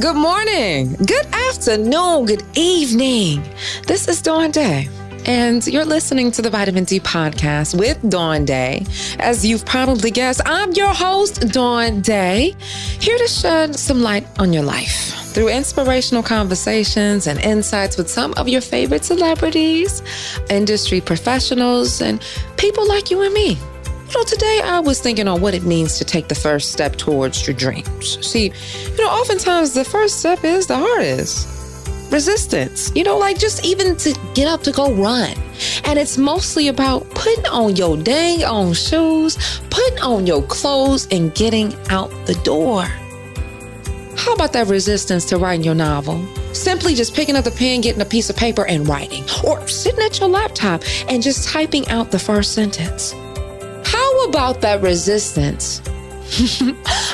Good morning, good afternoon, good evening. This is Dawn Dai, and you're listening to the Vitamin D podcast with Dawn Dai. As you've probably guessed, I'm your host, Dawn Dai, here to shed some light on your life through inspirational conversations and insights with some of your favorite celebrities, industry professionals, and people like you and me. Today I was thinking on what it means to take the first step towards your dreams. See, oftentimes the first step is the hardest. Resistance, just even to get up to go run. And it's mostly about putting on your dang own shoes, putting on your clothes, and getting out the door. How about that resistance to writing your novel? Simply just picking up the pen, getting a piece of paper and writing. Or sitting at your laptop and just typing out the first sentence. How about that resistance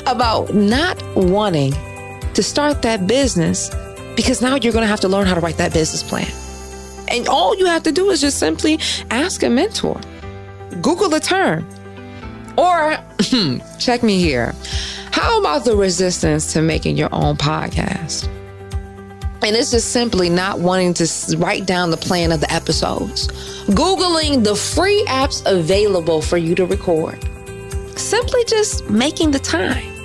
about not wanting to start that business because now you're going to have to learn how to write that business plan. And all you have to do is just simply ask a mentor, Google a term, or check me here. How about the resistance to making your own podcast? And it's just simply not wanting to write down the plan of the episodes. Googling the free apps available for you to record. Simply just making the time.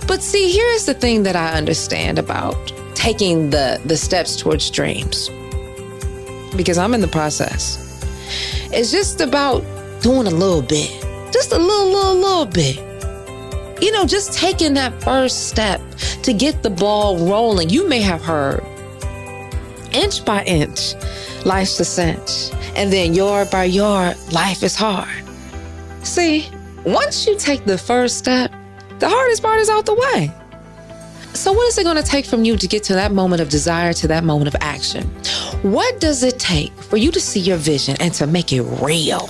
But see, here's the thing that I understand about taking the steps towards dreams. Because I'm in the process. It's just about doing a little bit. Just a little bit. Just taking that first step to get the ball rolling. You may have heard, inch by inch, life's a cinch. And then yard by yard, life is hard. See, once you take the first step, the hardest part is out the way. So what is it going to take from you to get to that moment of desire, to that moment of action? What does it take for you to see your vision and to make it real?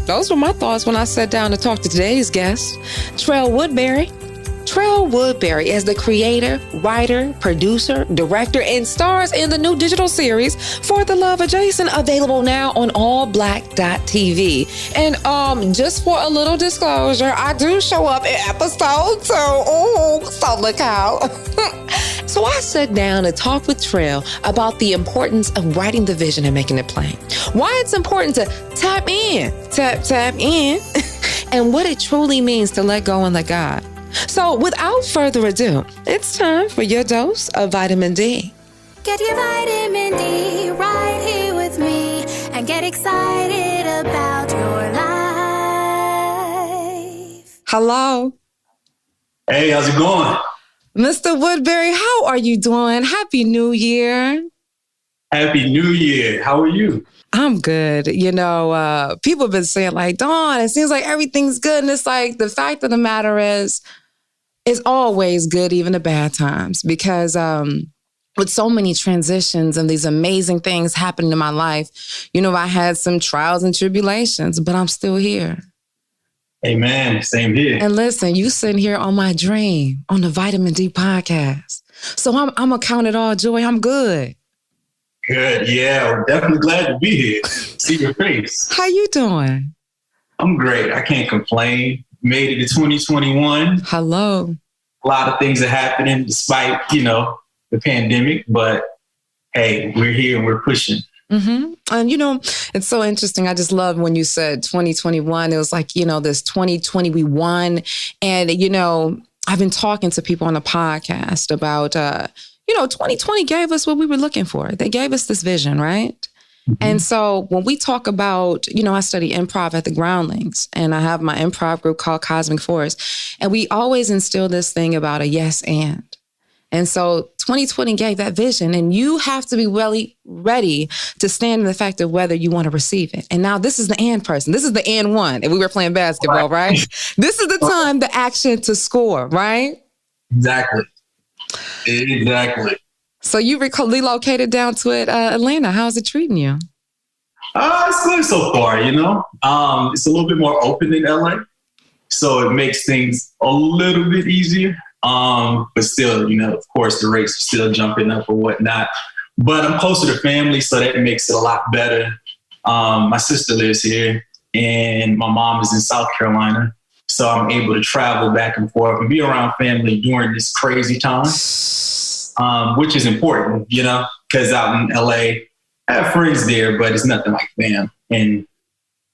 Those were my thoughts when I sat down to talk to today's guest, Trell Woodberry. Trell Woodberry is the creator, writer, producer, director, and stars in the new digital series For the Love Adjacent, available now on ALLBLK.tv. And just for a little disclosure, I do show up in episodes, so look out. So I sat down to talk with Trell about the importance of writing the vision and making it plain. Why it's important to tap in, and what it truly means to let go and let God. So without further ado, it's time for your dose of vitamin D. Get your vitamin D right here with me and get excited about your life. Hello. Hey, how's it going? Mr. Woodberry, how are you doing? Happy New Year. Happy New Year. How are you? I'm good. People have been saying like, Dawn, it seems like everything's good. And it's like, the fact of the matter is, it's always good, even the bad times, because with so many transitions and these amazing things happening in my life, I had some trials and tribulations, but I'm still here. Amen. Same here. And listen, you sitting here on my dream on the Vitamin D podcast. So I'm gonna count it all joy. I'm good. Good. Yeah, we're definitely glad to be here. See your face. How you doing? I'm great. I can't complain. Made it to 2021. Hello. A lot of things are happening despite, the pandemic. But hey, we're here and we're pushing. Mm-hmm. And, it's so interesting. I just love when you said 2021. It was like, this 2020 we won. And, I've been talking to people on the podcast about, 2020 gave us what we were looking for. They gave us this vision, right? Mm-hmm. And so when we talk about, I study improv at the Groundlings, and I have my improv group called Cosmic Force. And we always instill this thing about a yes and. And so 2020 gave that vision, and you have to be really ready to stand in the fact of whether you want to receive it. And now this is the and person. This is the and one. And we were playing basketball, right? This is the time, the action to score, right? Exactly. So you relocated down to Atlanta. How's it treating you? It's good so far, It's a little bit more open than LA. So it makes things a little bit easier. But still, of course, the rates are still jumping up or whatnot. But I'm closer to family, so that makes it a lot better. My sister lives here, and my mom is in South Carolina. So I'm able to travel back and forth and be around family during this crazy time, which is important, you know, because out in LA, I have friends there, but it's nothing like fam. And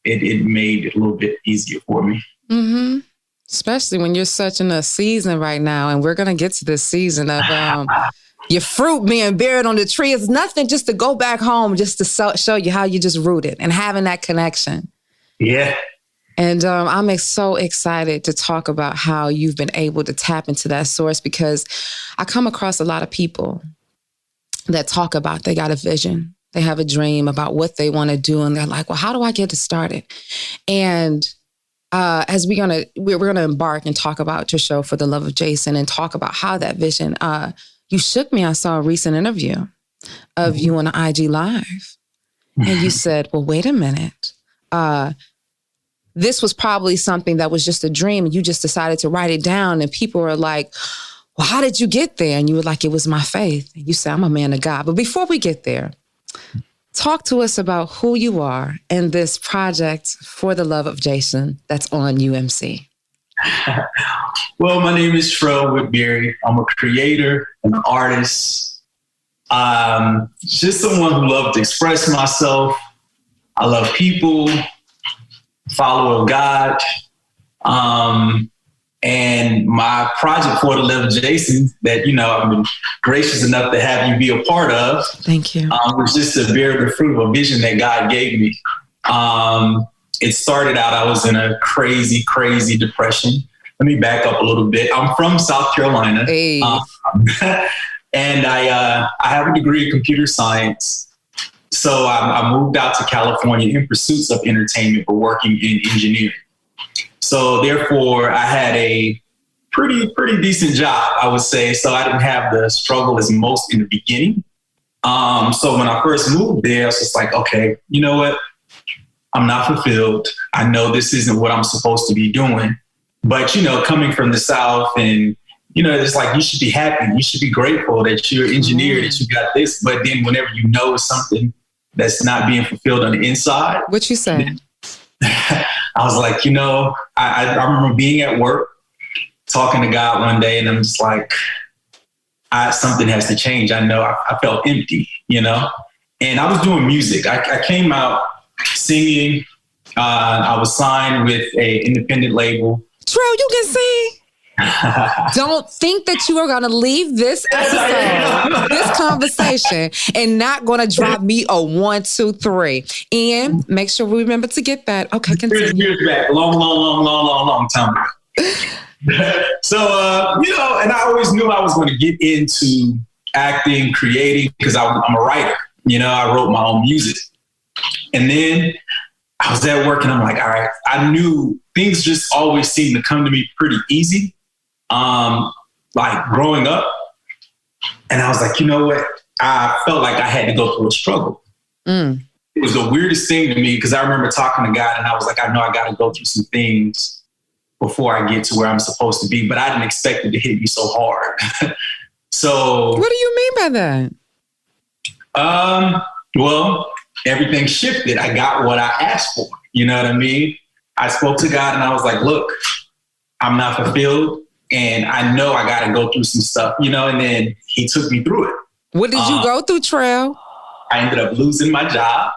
it made it a little bit easier for me. Mm-hmm. Especially when you're such in a season right now. And we're going to get to this season of your fruit being buried on the tree. It's nothing just to go back home, just to show you how you just rooted and having that connection. Yeah. And I'm so excited to talk about how you've been able to tap into that source, because I come across a lot of people that talk about they got a vision. They have a dream about what they want to do. And they're like, well, how do I get it started? And as we're gonna embark and talk about your show For the Love of Jason and talk about how that vision, you shook me. I saw a recent interview of you on the IG Live. And you said, well, wait a minute. This was probably something that was just a dream. And you just decided to write it down. And people were like, well, how did you get there? And you were like, it was my faith. And you said, I'm a man of God. But before we get there, talk to us about who you are and this project For the Love of Jason that's on UMC. Well, my name is Trell Woodberry. I'm a creator, an artist, just someone who loves to express myself. I love people, follower of God. And my project For the Love of Jason that, you know, I've been gracious enough to have you be a part of. Thank you. Was just to bear the fruit of a vision that God gave me. It started out, I was in a crazy, crazy depression. Let me back up a little bit. I'm from South Carolina. Hey. And I have a degree in computer science. So I moved out to California in pursuits of entertainment, but working in engineering. So therefore, I had a pretty decent job, I would say. So I didn't have the struggle as most in the beginning. So when I first moved there, I was just like, okay, you know what? I'm not fulfilled. I know this isn't what I'm supposed to be doing. But, you know, coming from the South and, you know, it's like you should be happy. You should be grateful that you're an engineer, that you got this. But then whenever you know it's something that's not being fulfilled on the inside. What you say? I was like, you know, I remember being at work, talking to God one day, and I'm just like, something has to change. I know I felt empty, you know, and I was doing music. I came out singing. I was signed with an independent label. Trell, you can sing. Don't think that you are going to leave this episode, this conversation, and not going to drop me a 1, 2, 3. And make sure we remember to get that. Okay, continue. Years back, long time ago. So, you know, and I always knew I was going to get into acting, creating, because I'm a writer. You know, I wrote my own music. And then I was at work and I'm like, all right, I knew things just always seemed to come to me pretty easy. Like growing up. And I was like, you know what? I felt like I had to go through a struggle. It was the weirdest thing to me because I remember talking to God and I was like, I know I got to go through some things before I get to where I'm supposed to be, but I didn't expect it to hit me so hard. So what do you mean by that? Well, everything shifted. I got what I asked for. You know what I mean? I spoke to God and I was like, look, I'm not fulfilled. And I know I got to go through some stuff, you know, and then he took me through it. What did you go through, Trell? I ended up losing my job.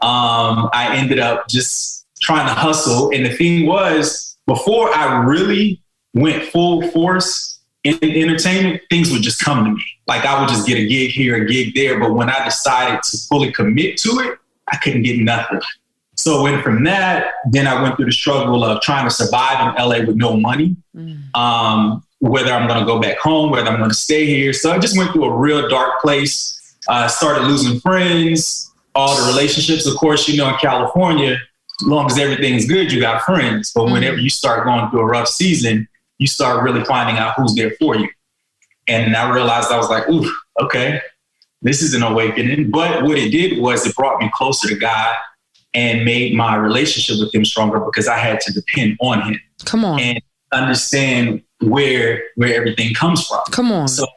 I ended up just trying to hustle. And the thing was, before I really went full force in entertainment, things would just come to me. Like I would just get a gig here, a gig there. But when I decided to fully commit to it, I couldn't get nothing. So went from that, then I went through the struggle of trying to survive in LA with no money, whether I'm going to go back home, whether I'm going to stay here. So I just went through a real dark place, started losing friends, all the relationships. Of course, you know, in California, as long as everything's good, you got friends. But whenever you start going through a rough season, you start really finding out who's there for you. And I realized I was like, ooh, okay, this is an awakening. But what it did was it brought me closer to God and made my relationship with him stronger because I had to depend on him. Come on. And understand where everything comes from. Come on. So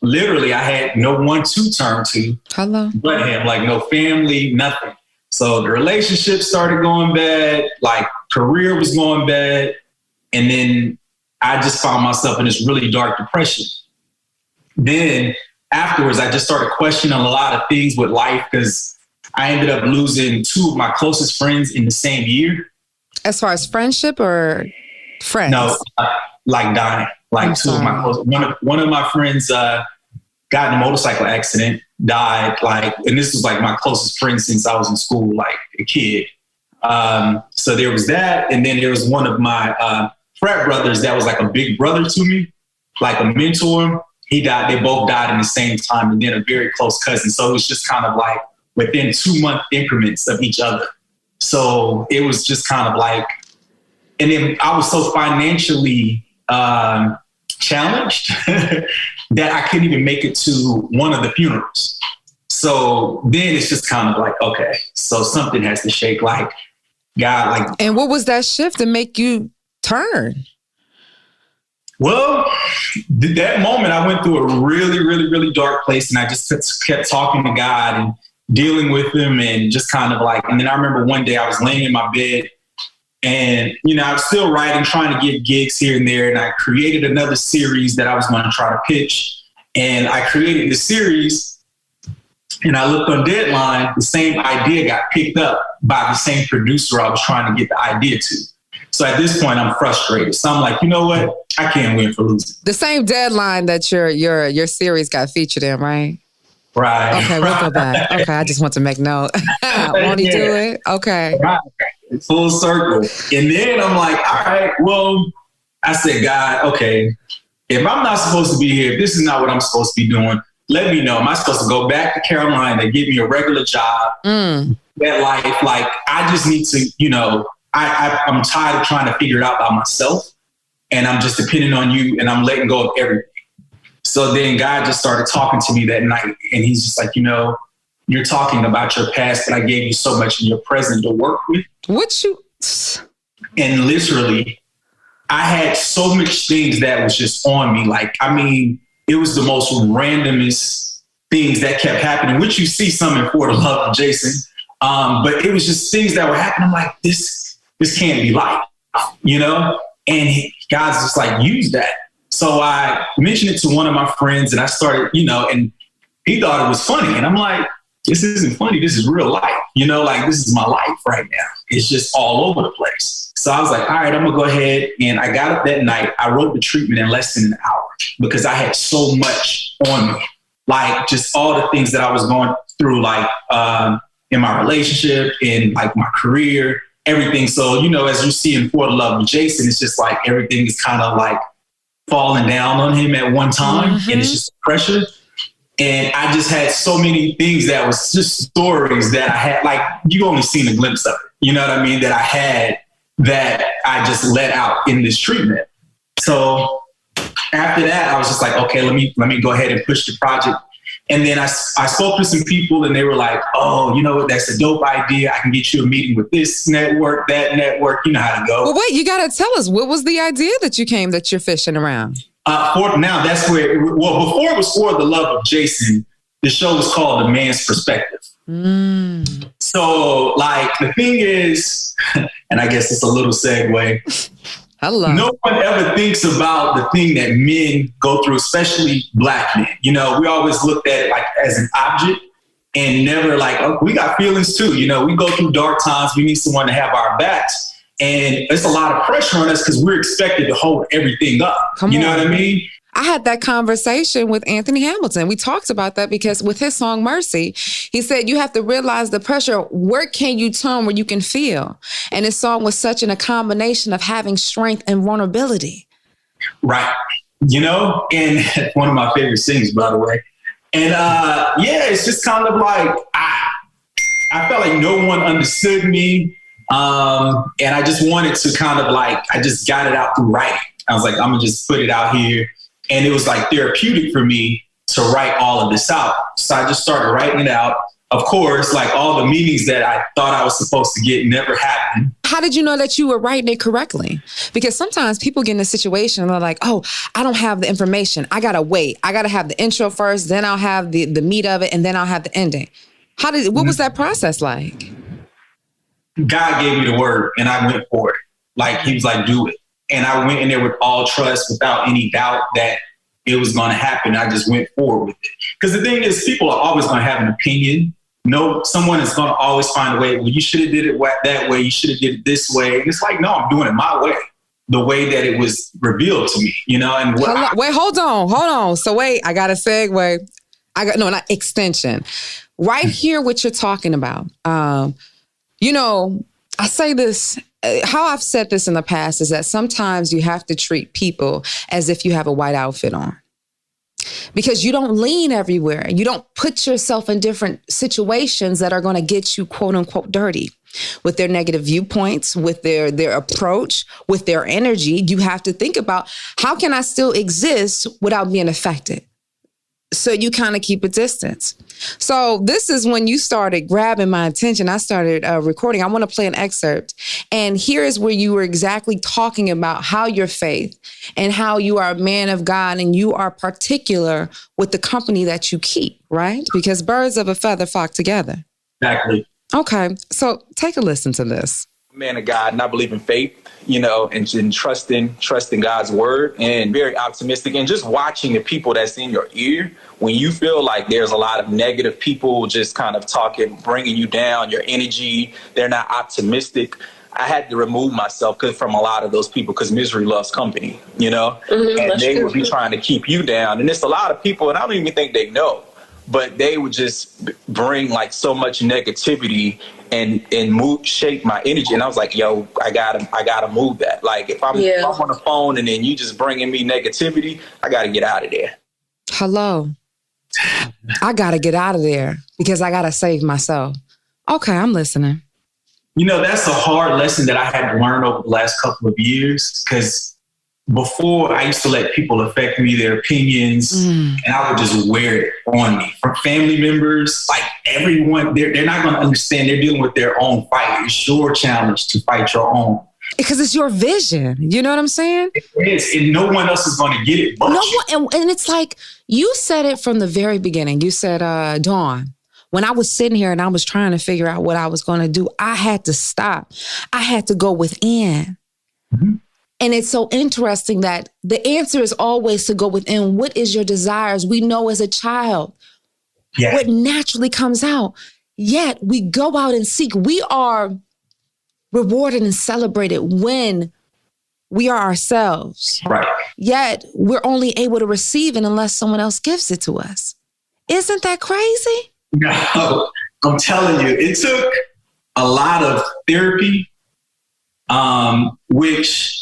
literally I had no one to turn to but him, like no family, nothing. So the relationship started going bad, like career was going bad. And then I just found myself in this really dark depression. Then afterwards, I just started questioning a lot of things with life because I ended up losing 2 of my closest friends in the same year. As far as friendship or friends? No, like dying. Like I'm 2 of sorry. my close. One of my friends got in a motorcycle accident, died. Like, and this was like my closest friend since I was in school, like a kid. So there was that, and then there was one of my frat brothers that was like a big brother to me, like a mentor. He died. They both died in the same time, and then a very close cousin. So it was just kind of like within 2-month increments of each other. So it was just kind of like, and then I was so financially challenged that I couldn't even make it to one of the funerals. So then it's just kind of like, okay, so something has to shake. Like, God, like. And what was that shift to make you turn? Well, that moment I went through a really, really, really dark place, and I just kept talking to God and dealing with him, and just kind of like, and then I remember one day I was laying in my bed, and, you know, I was still writing, trying to get gigs here and there. And I created another series that I was going to try to pitch. And I created the series, and I looked on Deadline, the same idea got picked up by the same producer I was trying to get the idea to. So at this point, I'm frustrated. So I'm like, you know what? I can't win for losing. The same Deadline that your series got featured in, right? Right. Okay, we'll go back. Okay, I just want to make note. Won't he do it? Okay. Right. Full circle. And then I'm like, all right, well, I said, God, okay, if I'm not supposed to be here, if this is not what I'm supposed to be doing, let me know. Am I supposed to go back to Carolina, give me a regular job, that life? Like, I just need to, you know, I'm tired of trying to figure it out by myself, and I'm just depending on you, and I'm letting go of everything. So then God just started talking to me that night, and he's just like, you know, you're talking about your past, but I gave you so much in your present to work with. And literally, I had so much things that was just on me. Like, I mean, it was the most randomest things that kept happening, which you see some in For the Love of Jason. But it was just things that were happening. I'm like, this can't be life, you know? And God's just like, use that. So I mentioned it to one of my friends, and I started, you know, and he thought it was funny. And I'm like, this isn't funny. This is real life. You know, like, this is my life right now. It's just all over the place. So I was like, all right, I'm going to go ahead. And I got up that night. I wrote the treatment in less than an hour because I had so much on me. Like, just all the things that I was going through, like in my relationship, in like my career, everything. So, you know, as you see in For the Love of Jason, it's just like everything is kind of like falling down on him at one time. And it's just pressure. And I just had so many things that was just stories that I had, like, you only seen a glimpse of it. You know what I mean? That I had that I just let out in this treatment. So after that, I was just like, okay, let me go ahead and push the project. And then I spoke to some people, and they were like, oh, you know what? That's a dope idea. I can get you a meeting with this network, that network. You know how to go. Well, wait, you got to tell us, what was the idea that you're fishing around? For now, that's where, before it was For the Love of Jason, the show was called The Man's Perspective. So, like, the thing is, and I guess it's a little segue. No one ever thinks about the thing that men go through, especially Black men. You know, we always looked at it like as an object, and never like, oh, we got feelings too. You know, we go through dark times. We need someone to have our backs. And it's a lot of pressure on us because we're expected to hold everything up. You know what I mean? I had that conversation with Anthony Hamilton. We talked about that because with his song Mercy, he said, you have to realize the pressure. Where can you turn where you can feel? And his song was such a combination of having strength and vulnerability. Right. You know, and one of my favorite singers, by the way. And yeah, it's just kind of like, I felt like no one understood me. And I just wanted to kind of like, I just got it out through writing. I was like, I'm gonna just put it out here. And it was like therapeutic for me to write all of this out. So I just started writing it out. Of course, like all the meetings that I thought I was supposed to get never happened. How did you know that you were writing it correctly? Because sometimes people get in a situation and they're like, oh, I don't have the information. I gotta wait. I gotta have the intro first, then I'll have the meat of it, and then I'll have the ending. What was that process like? God gave me the word and I went for it. Like, he was like, do it. And I went in there with all trust, without any doubt that it was going to happen. I just went forward with it. Because the thing is, people are always going to have an opinion. No, someone is going to always find a way. Well, you should have did it that way. You should have did it this way. And it's like, no, I'm doing it my way, the way that it was revealed to me, you know. And hold on. So wait, I got a segue. Not extension. Right here, what you're talking about. You know, I say this. How I've said this in the past is that sometimes you have to treat people as if you have a white outfit on. Because you don't lean everywhere. You don't put yourself in different situations that are going to get you, quote unquote, dirty with their negative viewpoints, with their approach, with their energy. You have to think about, how can I still exist without being affected? So you kind of keep a distance. So this is when you started grabbing my attention. I started recording. I want to play an excerpt. And here is where you were exactly talking about how your faith and how you are a man of God and you are particular with the company that you keep, right? Because birds of a feather flock together. Exactly. Okay. So take a listen to this. Man of God, and I believe in faith, you know, and trusting God's word, and very optimistic, and just watching the people that's in your ear. When you feel like there's a lot of negative people just kind of talking, bringing you down, your energy, they're not optimistic. I had to remove myself from a lot of those people, because misery loves company, you know, and they would be trying to keep you down. And it's a lot of people, and I don't even think they know, but they would just bring like so much negativity and shape my energy. And I was like, yo, I gotta move that. Like if I'm on the phone and then you just bringing me negativity, I gotta get out of there. Hello. I gotta get out of there because I gotta save myself. Okay, I'm listening. You know, that's a hard lesson that I had to learn over the last couple of years, because before, I used to let people affect me, their opinions, and I would just wear it on me. From family members, like everyone, they're not going to understand. They're dealing with their own fight. It's your challenge to fight your own. Because it's your vision. You know what I'm saying? It is. And no one else is going to get it but you. And it's like, you said it from the very beginning. You said, Dawn, when I was sitting here and I was trying to figure out what I was going to do, I had to stop. I had to go within. Mm-hmm. And it's so interesting that the answer is always to go within. What is your desires? We know as a child what naturally comes out. Yet we go out and seek. We are rewarded and celebrated when we are ourselves. Right. Yet we're only able to receive it unless someone else gives it to us. Isn't that crazy? No, I'm telling you, it took a lot of therapy, which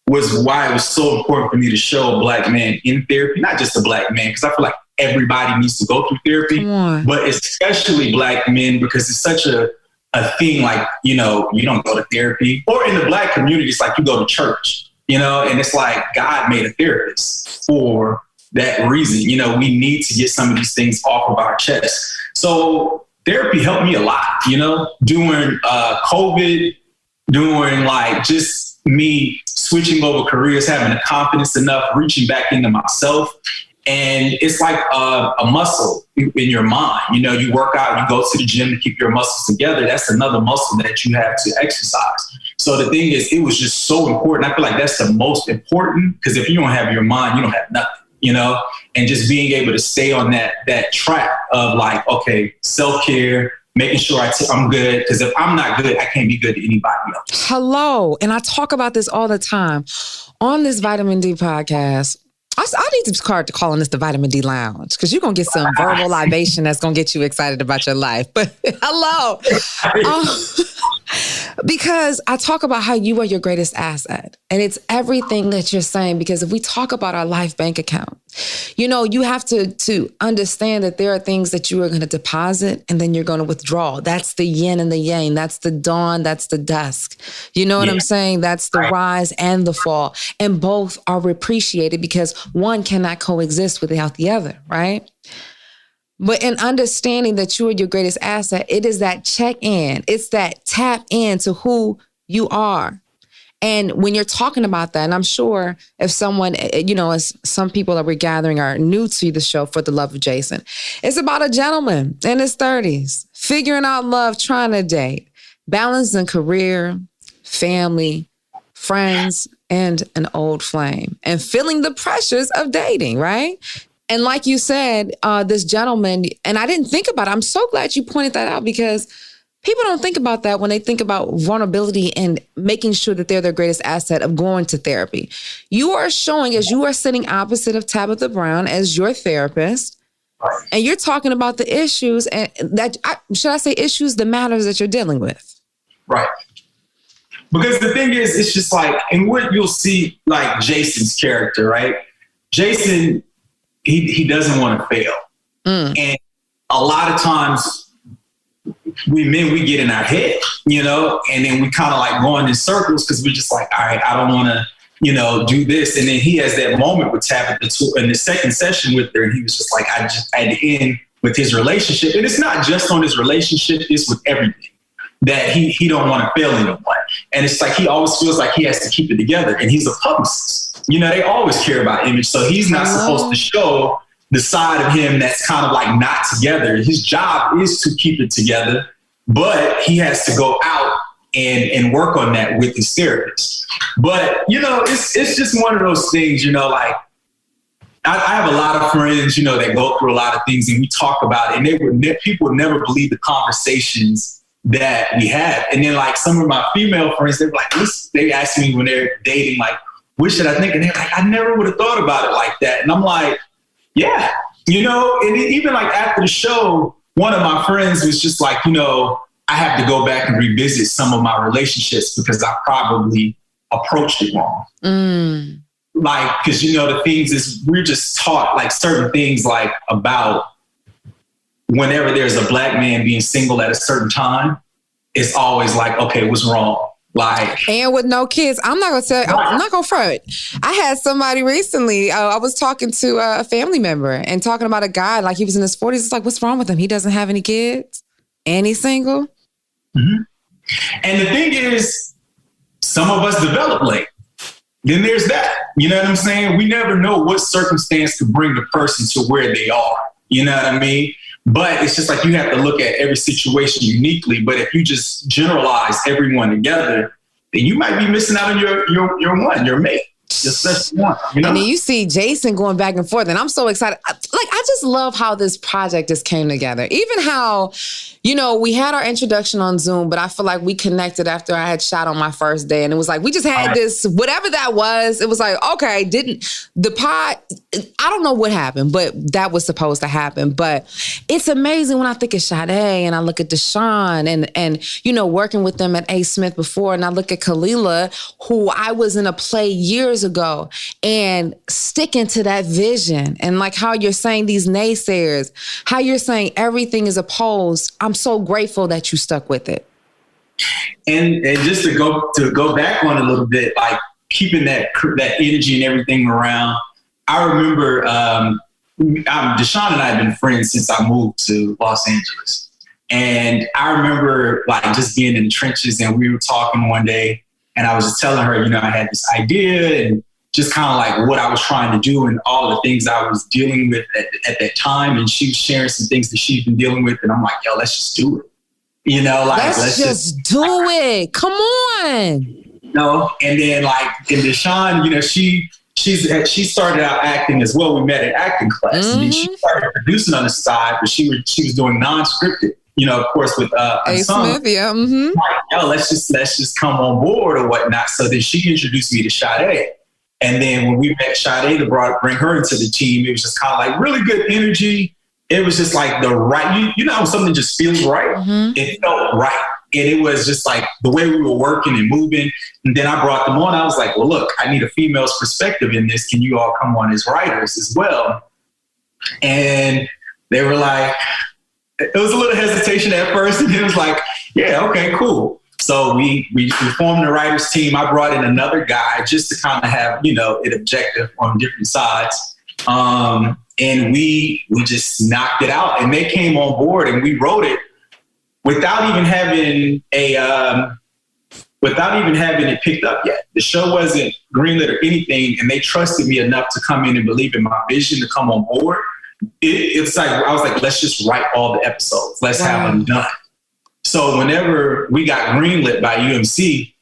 was why it was so important for me to show a Black man in therapy, not just a Black man, because I feel like everybody needs to go through therapy, but especially Black men, because it's such a thing. Like, you know, you don't go to therapy, or in the Black community, it's like you go to church, you know, and it's like God made a therapist for that reason. You know, we need to get some of these things off of our chest. So therapy helped me a lot, you know, during COVID, during like just me switching over careers, having the confidence enough, reaching back into myself. And it's like a muscle in your mind. You know, you work out, you go to the gym to keep your muscles together. That's another muscle that you have to exercise. So the thing is, it was just so important. I feel like that's the most important, because if you don't have your mind, you don't have nothing, you know, and just being able to stay on that track of like, okay, self-care, making sure I'm good, because if I'm not good, I can't be good to anybody else. Hello. And I talk about this all the time on this Vitamin D podcast. I need to start calling this the Vitamin D Lounge, because you're going to get some verbal libation that's going to get you excited about your life. But hello. Because I talk about how you are your greatest asset. And it's everything that you're saying, because if we talk about our life bank account, you know, you have to understand that there are things that you are going to deposit and then you're going to withdraw. That's the yin and the yang. That's the dawn. That's the dusk. You know what I'm saying? That's the rise and the fall. And both are appreciated, because one cannot coexist without the other, right? But in understanding that you are your greatest asset, it is that check in. It's that tap into who you are. And when you're talking about that, and I'm sure if someone, you know, as some people that we're gathering are new to the show for the love of Jason, it's about a gentleman in his 30s, figuring out love, trying to date, balancing career, family, friends, and an old flame and feeling the pressures of dating, right? And like you said, this gentleman, and I didn't think about it. I'm so glad you pointed that out because people don't think about that when they think about vulnerability and making sure that they're their greatest asset of going to therapy. You are showing, as you are sitting opposite of Tabitha Brown as your therapist, and you're talking about the issues and the matters that you're dealing with. Right. Because the thing is, it's just like, and what you'll see, like Jason's character, right? Jason, he doesn't want to fail. And a lot of times we get in our head, you know, and then we kind of like going in circles because we're just like, all right, I don't want to, you know, do this. And then he has that moment with Tabitha in the second session with her. And he was just like, I just had to end with his relationship. And it's not just on his relationship, it's with everything that he don't want to fail anyone. And it's like, he always feels like he has to keep it together. And he's a publicist. You know, they always care about image. So he's not supposed to show the side of him that's kind of like not together. His job is to keep it together, but he has to go out and work on that with his therapist. But, you know, it's just one of those things, you know, like I have a lot of friends, you know, that go through a lot of things and we talk about it and people would never believe the conversations that we have. And then like some of my female friends, they're like, they ask me when they're dating, like, what should I think? And they're like, I never would have thought about it like that. And I'm like, yeah, you know, and even like after the show, one of my friends was just like, you know, I have to go back and revisit some of my relationships because I probably approached it wrong. Like, because, you know, the things is we're just taught like certain things like about whenever there's a Black man being single at a certain time, it's always like, okay, what's wrong? Like, and with no kids, I'm not gonna tell. I'm not gonna front. I had somebody recently. I was talking to a family member and talking about a guy like he was in his 40s. It's like, what's wrong with him? He doesn't have any kids, and he's single. Mm-hmm. And the thing is, some of us develop late. Then there's that. You know what I'm saying? We never know what circumstance could bring the person to where they are. You know what I mean? But it's just like you have to look at every situation uniquely. But if you just generalize everyone together, then you might be missing out on your mate. Just one, you know? And then you see Jason going back and forth, and I'm so excited. I just love how this project just came together. Even how, you know, we had our introduction on Zoom, but I feel like we connected after I had shot on my first day, and it was like we just had this, whatever that was. It was like, okay, I don't know what happened, but that was supposed to happen. But it's amazing when I think of Sade and I look at Deshaun and you know, working with them at A. Smith before, and I look at Kalila, who I was in a play years ago, and sticking to that vision, and like how you're saying these naysayers, how you're saying everything is opposed. I'm so grateful that you stuck with it. And just to go back on a little bit, like keeping that energy and everything around. I remember Deshaun and I have been friends since I moved to Los Angeles, and I remember like just being in the trenches, and we were talking one day. And I was just telling her, you know, I had this idea and just kind of like what I was trying to do and all the things I was dealing with at that time. And she was sharing some things that she'd been dealing with. And I'm like, yo, let's just do it. You know, like, let's just do it. Come on. You know, and then like in Deshaun, you know, she started out acting as well. We met at acting class. And then she started producing on the side, but she was doing non-scripted. You know, of course, with A. Smith, yeah. Like, yo, let's just come on board or whatnot. So then she introduced me to Sade. And then when we met Sade to bring her into the team, it was just kind of like really good energy. It was just like the right, you know, when something just feels right. It felt right. And it was just like the way we were working and moving. And then I brought them on. I was like, well, look, I need a female's perspective in this. Can you all come on as writers as well? And they were like, it was a little hesitation at first, and it was like, yeah, okay, cool. So we formed the writers team. I brought in another guy just to kind of have, you know, an objective on different sides. And we just knocked it out, and they came on board, and we wrote it without even having it picked up yet. The show wasn't greenlit or anything, and they trusted me enough to come in and believe in my vision to come on board. It's like, I was like, let's just write all the episodes. Let's have them done. So whenever we got greenlit by UMC,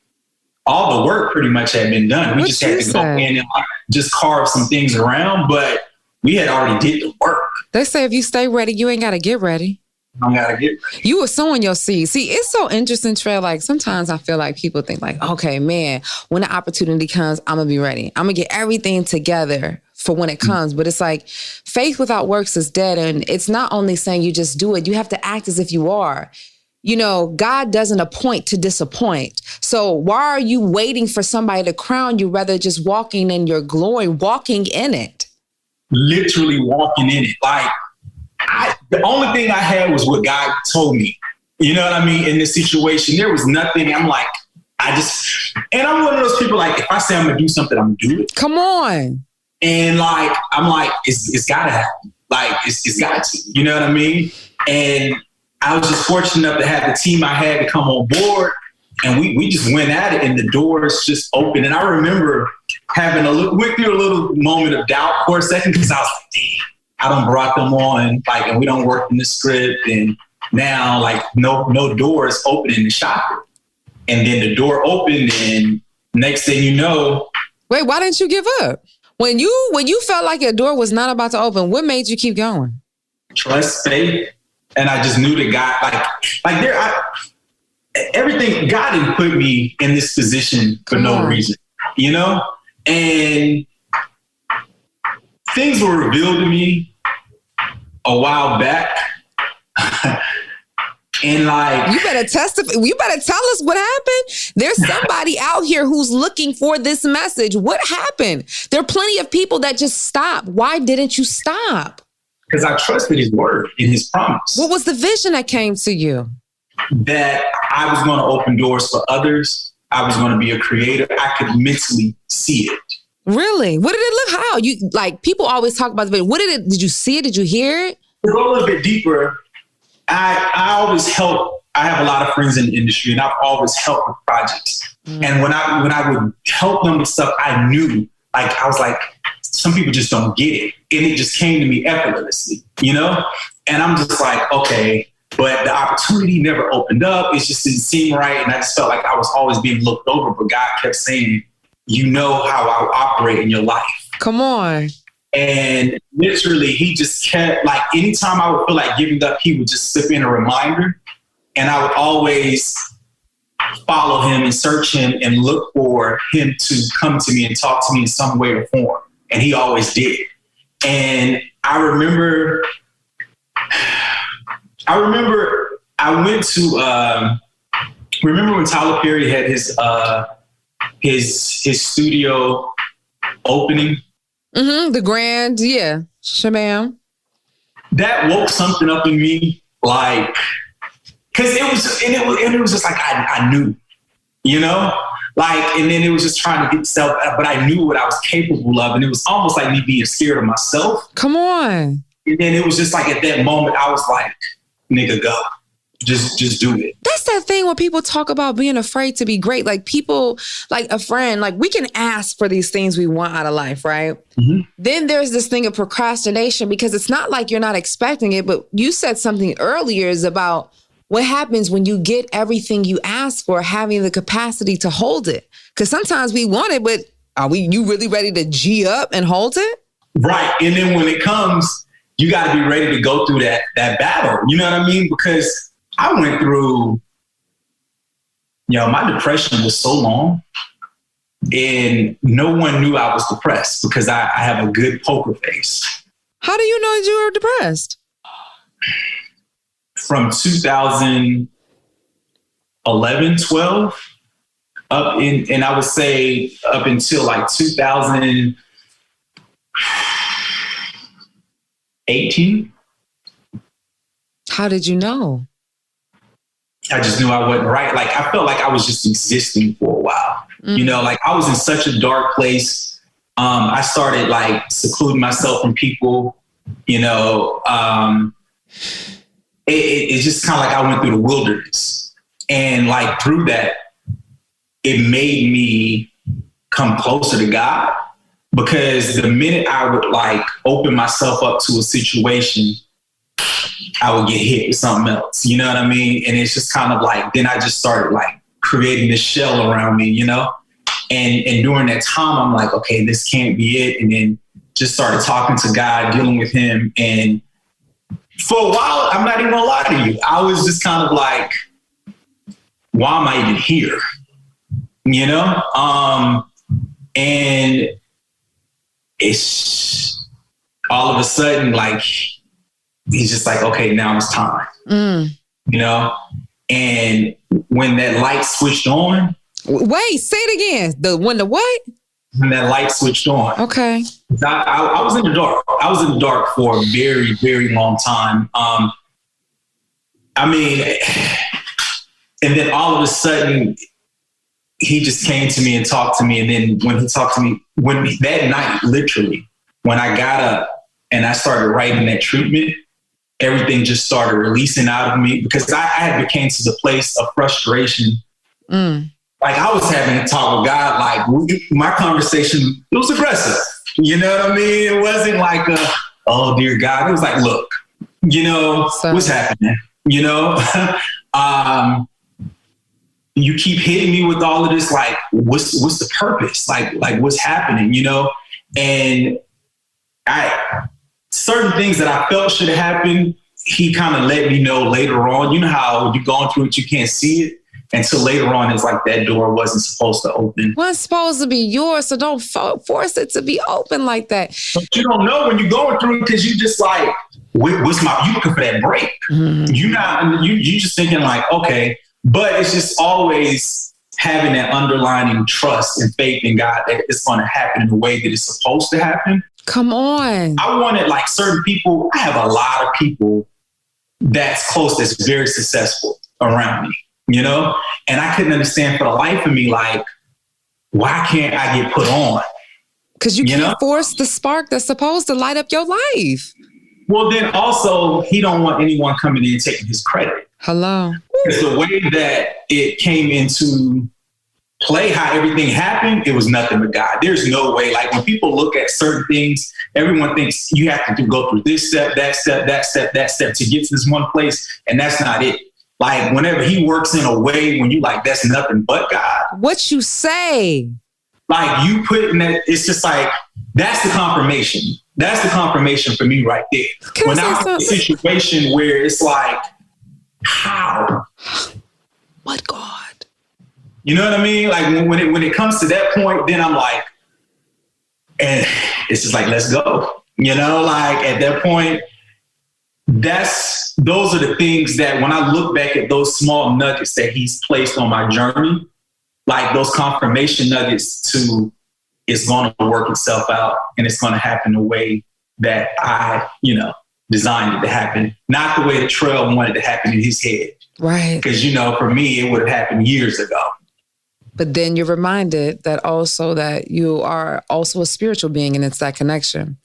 all the work pretty much had been done. We just had to go in and just carve some things around, but we had already did the work. They say if you stay ready, you ain't got to get ready. I got to get ready. You were sowing your seed. See, it's so interesting, Trell. Like sometimes I feel like people think like, okay, man, when the opportunity comes, I'm going to be ready. I'm going to get everything together for when it comes. But it's like faith without works is dead. And it's not only saying you just do it. You have to act as if you are. You know, God doesn't appoint to disappoint. So why are you waiting for somebody to crown you rather just walking in your glory, walking in it? Literally walking in it. Like, the only thing I had was what God told me. You know what I mean? In this situation, there was nothing. I'm like, and I'm one of those people, like, if I say I'm going to do something, I'm going to do it. Come on. And like, I'm like, it's got to happen. Like, it's got to, you know what I mean? And I was just fortunate enough to have the team I had to come on board, and we just went at it, and the doors just opened. And I remember went through a little moment of doubt for a second, because I was like, damn, I done brought them on, like, and we don't work in the script, and now like no doors open in the shop. And then the door opened, and next thing you know. Wait, why didn't you give up? When you felt like your door was not about to open, what made you keep going? Trust, faith. And I just knew that God, everything, God didn't put me in this position for no reason, you know? And things were revealed to me a while back. And like, you better testify. You better tell us what happened. There's somebody out here who's looking for this message. What happened? There are plenty of people that just stop. Why didn't you stop? Because I trusted his word and his promise. What was the vision that came to you? That I was going to open doors for others. I was going to be a creator. I could mentally see it. Really? What did it look? How? You like, people always talk about the vision. Did you see it? Did you hear it? To go a little bit deeper, I always help. I have a lot of friends in the industry, and I've always helped with projects. And when I would help them with stuff, I knew, like, I was like, some people just don't get it. And it just came to me effortlessly, you know? And I'm just like, okay, but the opportunity never opened up. It just didn't seem right. And I just felt like I was always being looked over, but God kept saying, you know how I operate in your life. Come on. And literally, he just kept, like, anytime I would feel like giving up, he would just slip in a reminder. And I would always follow him and search him and look for him to come to me and talk to me in some way or form. And he always did. And I remember I went to, remember when Tyler Perry had his studio opening? Mm-hmm, the grand, yeah. Shabam. That woke something up in me, like, cause it was just like, I knew, you know? Like, and then it was just trying to get self, but I knew what I was capable of. And it was almost like me being scared of myself. Come on. And then it was just like, at that moment, I was like, nigga, go. Just do it. That's that thing when people talk about being afraid to be great. Like people, like a friend, like we can ask for these things we want out of life, right? Mm-hmm. Then there's this thing of procrastination, because it's not like you're not expecting it, but you said something earlier is about what happens when you get everything you ask for, having the capacity to hold it. Because sometimes we want it, but you really ready to G up and hold it? Right. And then when it comes, you got to be ready to go through that battle. You know what I mean? Because I went through, my depression was so long, and no one knew I was depressed because I have a good poker face. How do you know you were depressed? From 2011, 12, and I would say up until like 2018. How did you know? I just knew I wasn't right. Like, I felt like I was just existing for a while. Like I was in such a dark place. I started like secluding myself from people, it's just kind of like I went through the wilderness, and like through that, it made me come closer to God, because the minute I would like open myself up to a situation, I would get hit with something else. You know what I mean? And it's just kind of like, then I just started like creating this shell around me, you know? And during that time, I'm like, okay, this can't be it. And then just started talking to God, dealing with him. And for a while, I'm not even gonna lie to you, I was just kind of like, why am I even here? You know? And it's all of a sudden, like, he's just like, okay, now it's time. You know? And when that light switched on. Wait, say it again. When the what? When that light switched on. Okay. I was in the dark. I was in the dark for a very, very long time. I mean, and then all of a sudden, he just came to me and talked to me. And then when he talked to me, that night, literally, when I got up and I started writing that treatment, everything just started releasing out of me, because I had became to the place of frustration. Like, I was having a talk with God, like, my conversation, it was aggressive. You know what I mean? It wasn't like oh, dear God. It was like, look, you know, what's happening? You know, you keep hitting me with all of this, like, what's the purpose? Like what's happening, you know? And certain things that I felt should have happened, he kind of let me know later on. You know how you're going through it, you can't see it until later on. It's like that door wasn't supposed to open. Well, it's supposed to be yours, so don't force it to be open like that. But you don't know when you're going through it, because you just like, you looking for that break. You just thinking like, okay, but it's just always having that underlining trust and faith in God that it's going to happen in the way that it's supposed to happen. Come on. I wanted, like, certain people. I have a lot of people that's close, that's very successful around me, you know? And I couldn't understand for the life of me, like, why can't I get put on? Because you can't force the spark that's supposed to light up your life. Well, then also, he don't want anyone coming in and taking his credit. Hello. Because the way that it came into play, how everything happened, it was nothing but God. There's no way. Like, when people look at certain things, everyone thinks you have to go through this step, that step, that step, that step to get to this one place. And that's not it. Like, whenever he works in a way when you like, that's nothing but God. What you say? Like, you put in that, it's just like, that's the confirmation. That's the confirmation for me right there. When I'm in a situation where it's like, how? What God? You know what I mean? Like, when it comes to that point, then I'm like, and it's just like, let's go. You know, like, at that point, those are the things that when I look back at those small nuggets that he's placed on my journey, like those confirmation nuggets to, it's going to work itself out and it's going to happen the way that I, designed it to happen, not the way that Trell wanted it to happen in his head. Right. Because, for me, it would have happened years ago. But then you're reminded that you are also a spiritual being, and it's that connection.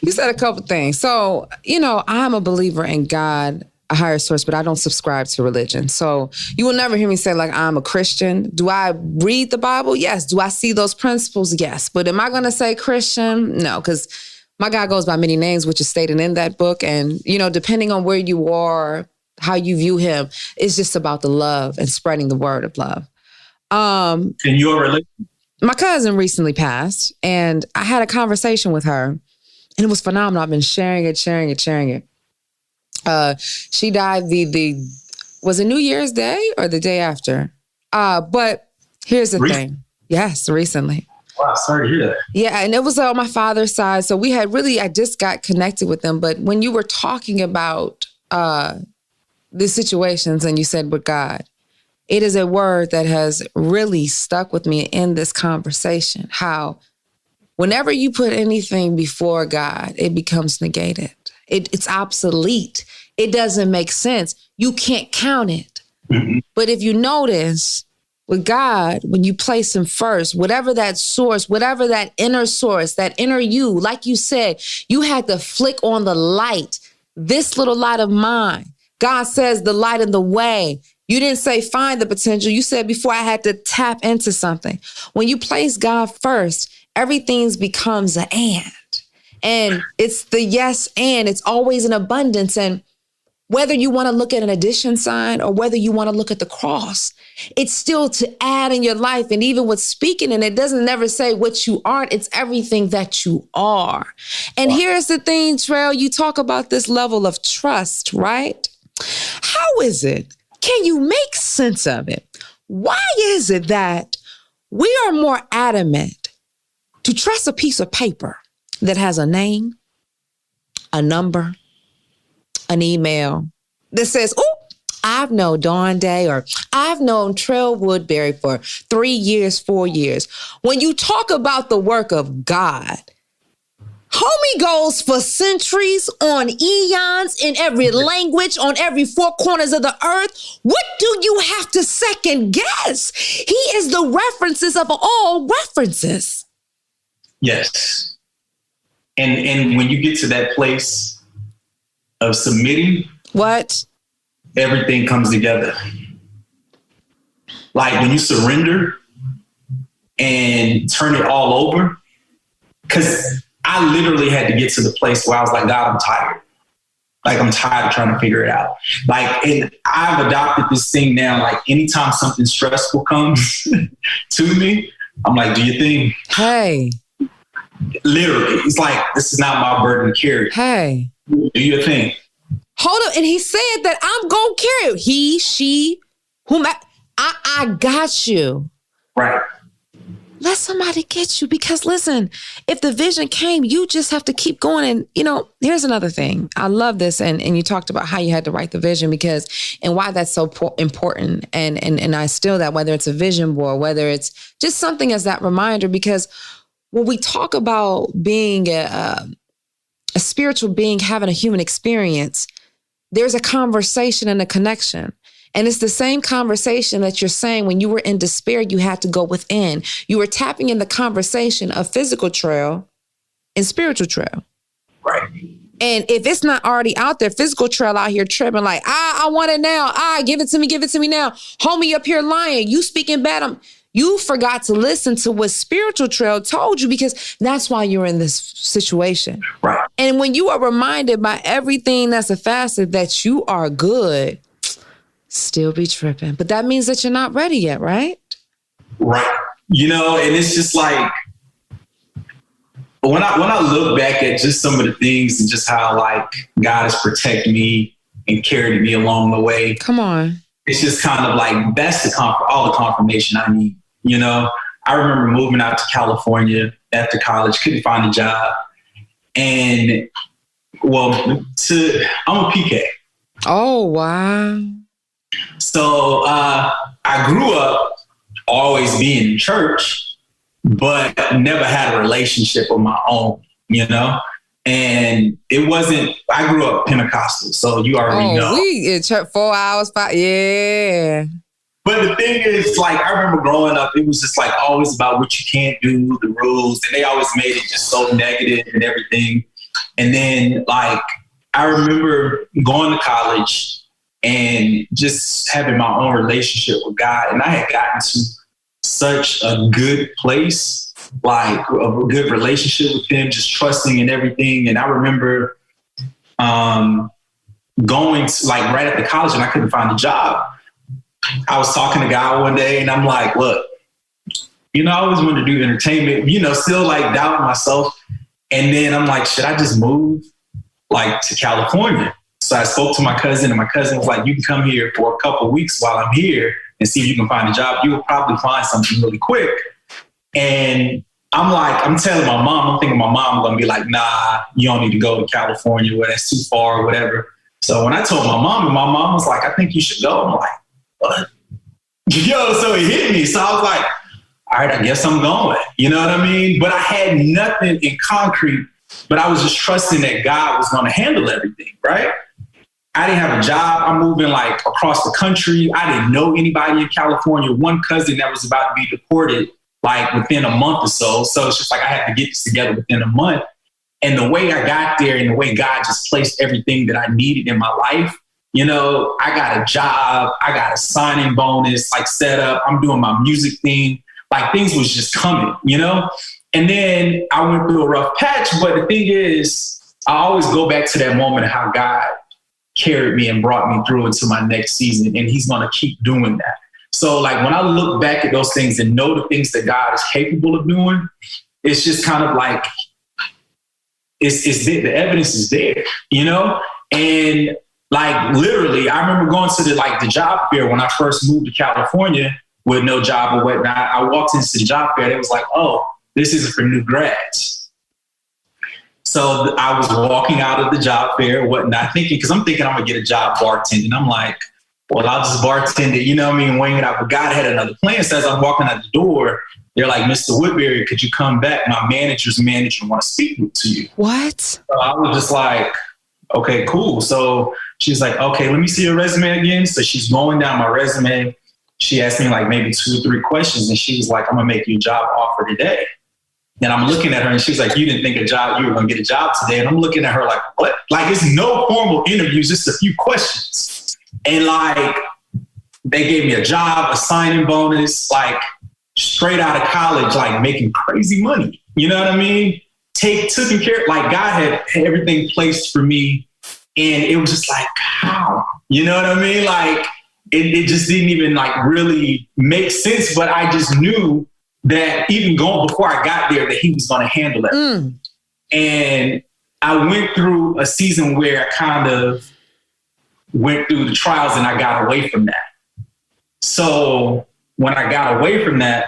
You said a couple things. So, I'm a believer in God, a higher source, but I don't subscribe to religion. So you will never hear me say, like, I'm a Christian. Do I read the Bible? Yes. Do I see those principles? Yes. But am I going to say Christian? No, because my God goes by many names, which is stated in that book. And, depending on where you are, how you view him, it's just about the love and spreading the word of love. In your religion? My cousin recently passed, and I had a conversation with her, and it was phenomenal. I've been sharing it. She died was it New Year's Day or the day after? But here's the thing. Yes, recently. Wow, sorry to hear that. Yeah, and it was on my father's side. So I just got connected with them. But when you were talking about the situations and you said with God, it is a word that has really stuck with me in this conversation. How whenever you put anything before God, it becomes negated. It's obsolete. It doesn't make sense. You can't count it. Mm-hmm. But if you notice with God, when you place him first, whatever that source, whatever that inner source, that inner you, like you said, you had to flick on the light, this little light of mine. God says the light in the way. You didn't say find the potential. You said before I had to tap into something. When you place God first, everything becomes an and. And it's the yes and. It's always an abundance. And Whether you want to look at an addition sign or whether you want to look at the cross, it's still to add in your life. And even with speaking, and it doesn't never say what you aren't, it's everything that you are. And here's the thing, Trell, you talk about this level of trust, right? How is it? Can you make sense of it? Why is it that we are more adamant to trust a piece of paper that has a name, a number, an email that says, oh, I've known Dawn Dai or I've known Trell Woodberry for 3 years, 4 years. When you talk about the work of God, homie goes for centuries, on eons, in every language, on every four corners of the earth. What do you have to second guess? He is the references of all references. Yes. And when you get to that place of submitting, what? Everything comes together. Like when you surrender and turn it all over, because I literally had to get to the place where I was like, God, I'm tired. Like, I'm tired of trying to figure it out. Like, and I've adopted this thing now, like anytime something stressful comes to me, I'm like, do your thing. Hey. Literally. It's like, this is not my burden to carry. Hey. Do your thing. Hold up. And he said that I'm going to carry it. He, she, whomever. I got you. Right. Let somebody get you, because listen, if the vision came, you just have to keep going. And, you know, here's another thing. I love this. And you talked about how you had to write the vision and why that's so important. And I still that, whether it's a vision board, whether it's just something as that reminder, because when we talk about being a spiritual being, having a human experience, there's a conversation and a connection. And it's the same conversation that you're saying when you were in despair, you had to go within. You were tapping in the conversation of physical Trell and spiritual Trell. Right. And if it's not already out there, physical Trell out here tripping like, I want it now. Give it to me now. Homie up here lying. You speaking bad. You forgot to listen to what spiritual Trell told you, because that's why you're in this situation. Right. And when you are reminded by everything that's a facet that you are good, still be tripping. But that means that you're not ready yet, right? Right. You know, and it's just like, when I look back at just some of the things and just how like God has protected me and carried me along the way. Come on. It's just kind of like, that's all the confirmation I need. You know, I remember moving out to California after college, couldn't find a job. And I'm a PK. Oh, wow. So I grew up always being in church, but never had a relationship of my own, you know? And it wasn't, I grew up Pentecostal, so you already know. We in church 4 hours, 5, yeah. But the thing is, like, I remember growing up, it was just like always about what you can't do, the rules, and they always made it just so negative and everything. And then, like, I remember going to college and just having my own relationship with God. And I had gotten to such a good place, like a good relationship with him, just trusting and everything. And I remember going to, like, right after college, and I couldn't find a job. I was talking to God one day and I'm like, look, you know, I always wanted to do entertainment, you know, still like doubting myself. And then I'm like, should I just move like to California? So I spoke to my cousin, and my cousin was like, you can come here for a couple of weeks while I'm here and see if you can find a job. You will probably find something really quick. And I'm telling my mom, I'm thinking my mom going to be like, nah, you don't need to go to California, where that's too far or whatever. So when I told my mom, and my mom was like, I think you should go. I'm like, what? Yo, so it hit me. So I was like, all right, I guess I'm going. You know what I mean? But I had nothing in concrete, but I was just trusting that God was going to handle everything, right? I didn't have a job. I'm moving like across the country. I didn't know anybody in California. One cousin that was about to be deported like within a month or so. So it's just like I had to get this together within a month. And the way I got there and the way God just placed everything that I needed in my life, you know, I got a job, I got a signing bonus, like set up, I'm doing my music thing, like things was just coming, you know? And then I went through a rough patch, but the thing is, I always go back to that moment of how God carried me and brought me through into my next season. And he's going to keep doing that. So like when I look back at those things and know the things that God is capable of doing, it's just kind of like, it's the evidence is there, you know? And like literally, I remember going to the job fair when I first moved to California with no job or whatnot. I walked into the job fair. It was like, oh, this isn't for new grads. So I was walking out of the job fair, whatnot, because I'm thinking I'm gonna get a job bartending. I'm like, well, I'll just bartend it, you know what I mean, wing it out. But God had another plan. So as I'm walking out the door, they're like, Mr. Woodberry, could you come back? My manager's manager want to speak to you. What? So I was just like, okay, cool. So she's like, okay, let me see your resume again. So she's going down my resume. She asked me like maybe 2 or 3 questions. And she was like, I'm gonna make you a job offer today. And I'm looking at her and she's like, you didn't think you were gonna get a job today. And I'm looking at her like, what? Like it's no formal interviews, just a few questions. And like, they gave me a job, a signing bonus, like straight out of college, like making crazy money. You know what I mean? Taking care, like God had everything placed for me. And it was just like, how? You know what I mean? Like it just didn't even like really make sense. But I just knew that even going before I got there, that he was going to handle it. And I went through a season where I kind of went through the trials and I got away from that. So when I got away from that,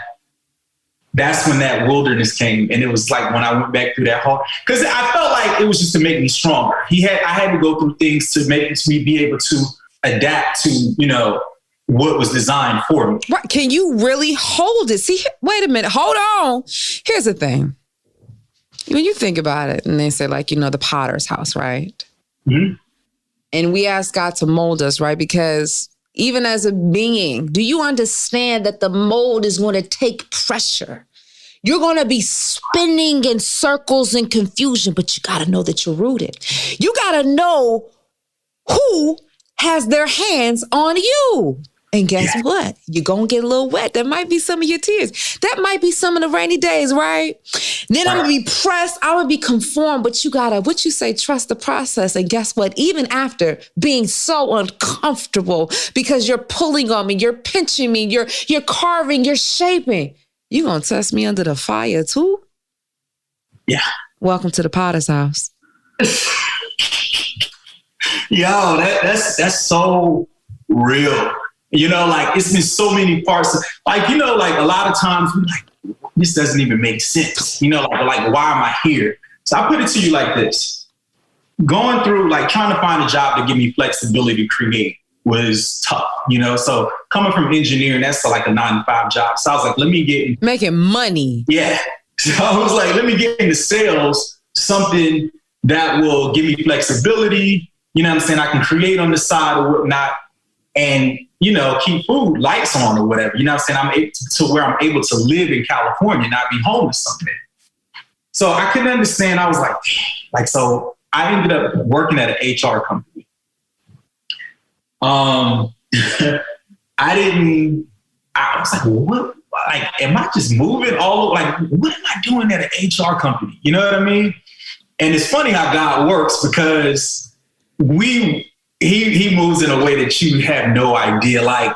that's when that wilderness came. And it was like when I went back through that whole, because I felt like it was just to make me stronger. I had to go through things to make me be able to adapt to, you know, what was designed for me. Right. Can you really hold it? See, wait a minute. Hold on. Here's the thing. When you think about it and they say like, you know, the potter's house, right? Mm-hmm. And we ask God to mold us, right? Because even as a being, do you understand that the mold is going to take pressure? You're going to be spinning in circles and confusion, but you got to know that you're rooted. You got to know who has their hands on you. And guess what? You're going to get a little wet. That might be some of your tears. That might be some of the rainy days, right? Then I'm going to be pressed. I'm going to be conformed. But you got to, what you say, trust the process. And guess what? Even after being so uncomfortable because you're pulling on me, you're pinching me, you're carving, you're shaping, you're going to test me under the fire too? Yeah. Welcome to the potter's house. Yo, that's so real. You know, like it's been so many parts. Like, you know, like a lot of times we're like, this doesn't even make sense. You know, like why am I here? So I put it to you like this. Going through, like trying to find a job to give me flexibility to create was tough, you know? So coming from engineering, that's like a 9-to-5 job. So I was like, let me get making money. Yeah. So I was like, let me get into sales, something that will give me flexibility. You know what I'm saying? I can create on the side or whatnot and, you know, keep food, lights on or whatever. You know what I'm saying? I'm able to where I'm able to live in California, not be homeless somewhere. So I couldn't understand. I was like, so I ended up working at an HR company. I was like, what? Like, am I just moving all over? Like, what am I doing at an HR company? You know what I mean? And it's funny how God works because he moves in a way that you have no idea. Like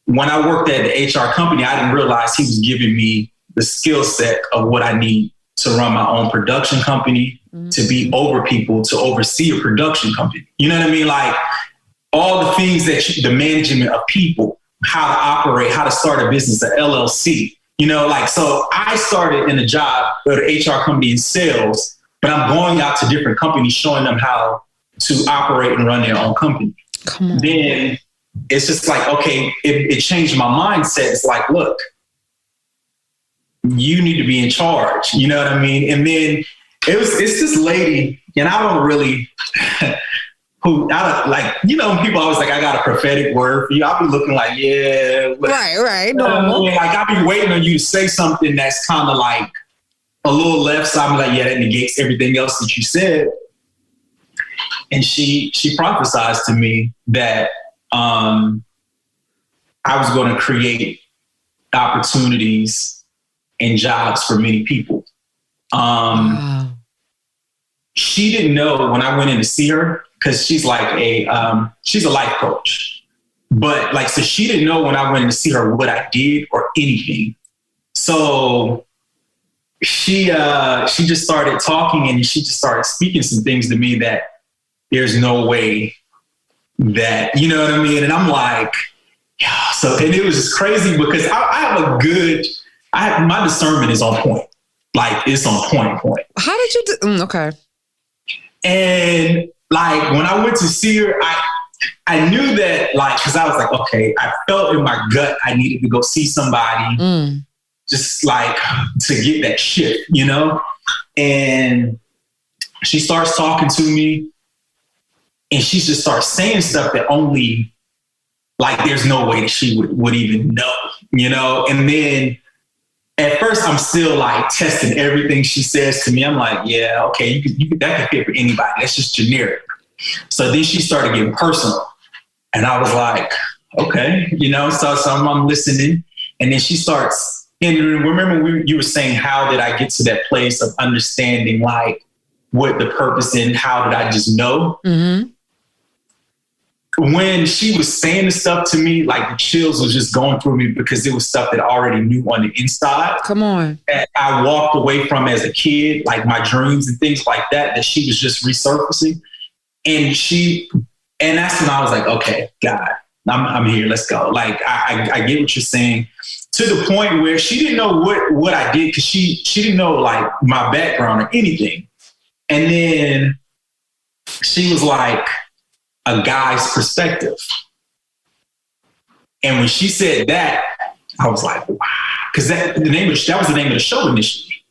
when I worked at the HR company, I didn't realize he was giving me the skill set of what I need to run my own production company, to be over people, to oversee a production company. You know what I mean? Like all the things that the management of people, how to operate, how to start a business, an LLC, you know, like, so I started in a job at an HR company in sales, but I'm going out to different companies, showing them how to operate and run their own company. Come on. Then it's just like, okay, it changed my mindset. It's like, look, you need to be in charge. You know what I mean? And then it's this lady, and I don't really, you know, people always like, I got a prophetic word for you. I'll be looking like, yeah. Right. Normal. Like I'll be waiting on you to say something that's kind of like a little left. So I'm like, yeah, that negates everything else that you said. And she prophesied to me that I was going to create opportunities and jobs for many people. Wow. she didn't know when I went in to see her, because she's like she's a life coach. But like, so she didn't know when I went in to see her what I did or anything. So she just started talking, and she just started speaking some things to me that there's no way that, you know what I mean? And I'm like, yeah. So, and it was just crazy because my discernment is on point. Like, it's on point. How did you do? Okay. And like, when I went to see her, I knew that, like, because I was like, okay, I felt in my gut I needed to go see somebody, just like to get that shift, you know? And she starts talking to me, and she just starts saying stuff that only, like, there's no way that she would even know, you know? And then at first I'm still like testing everything she says to me. I'm like, yeah, okay, you could that could fit for anybody. That's just generic. So then she started getting personal, and I was like, okay, you know, so I'm listening. And then she starts, and remember you were saying, how did I get to that place of understanding like what the purpose and how did I just know? Mm-hmm. When she was saying the stuff to me, like the chills was just going through me because it was stuff that I already knew on the inside. Come on. That I walked away from as a kid, like my dreams and things like that she was just resurfacing. And that's when I was like, okay, God, I'm here. Let's go. Like, I get what you're saying, to the point where she didn't know what I did, because she didn't know like my background or anything. And then she was like, a guy's perspective. And when she said that, I was like, wow, because that was the name of the show initially.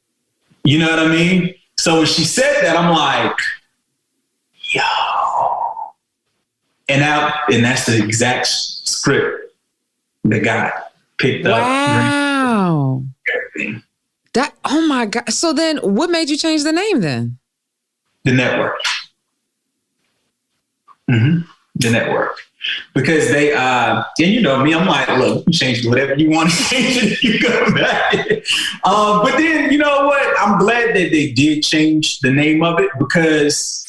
You know what I mean? So when she said that, I'm like, yo. And that's the exact script that got picked up. Wow. Everything. That, oh my God. So then what made you change the name then? The network. Mm-hmm. The network. Because they, and you know me, I'm like, look, you change whatever you want to change it, you go back. But then, you know what? I'm glad that they did change the name of it, because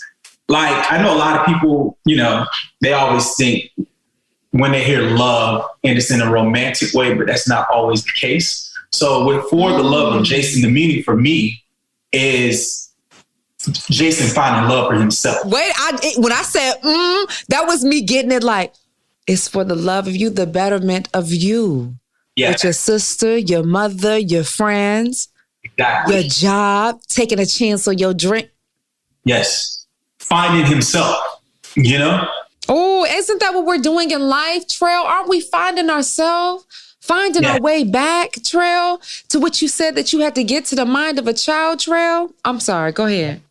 like, I know a lot of people, you know, they always think when they hear love and it's in a romantic way, but that's not always the case. So with For the Love of Jason, the meaning for me is Jason finding love for himself. Wait, when I said, that was me getting it like, it's for the love of you, the betterment of you. Yeah. With your sister, your mother, your friends, exactly. Your job, taking a chance on your drink. Yes. Finding himself, you know? Oh, isn't that what we're doing in life, Trell? Aren't we finding ourselves? Finding our way back, Trell, to what you said that you had to get to the mind of a child, Trell? I'm sorry, go ahead.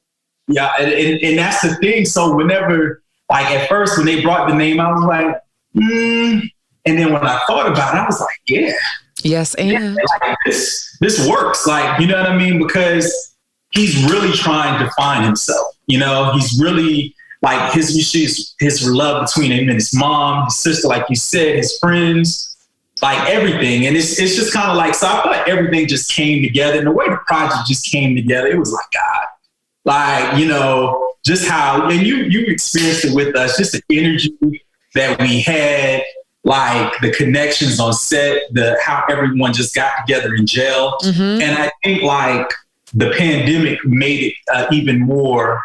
Yeah, and that's the thing. So whenever, like at first when they brought the name, I was like, and then when I thought about it, I was like, yeah. Yes, and like, this works. Like, you know what I mean? Because he's really trying to find himself. You know, he's really like his love between him and his mom, his sister, like you said, his friends, like everything. And it's just kind of like, so I feel like everything just came together. And the way the project just came together, it was like, God. Like, you know, just how, and you experienced it with us, just the energy that we had, like the connections on set, how everyone just got together in jail. Mm-hmm. And I think like the pandemic made it even more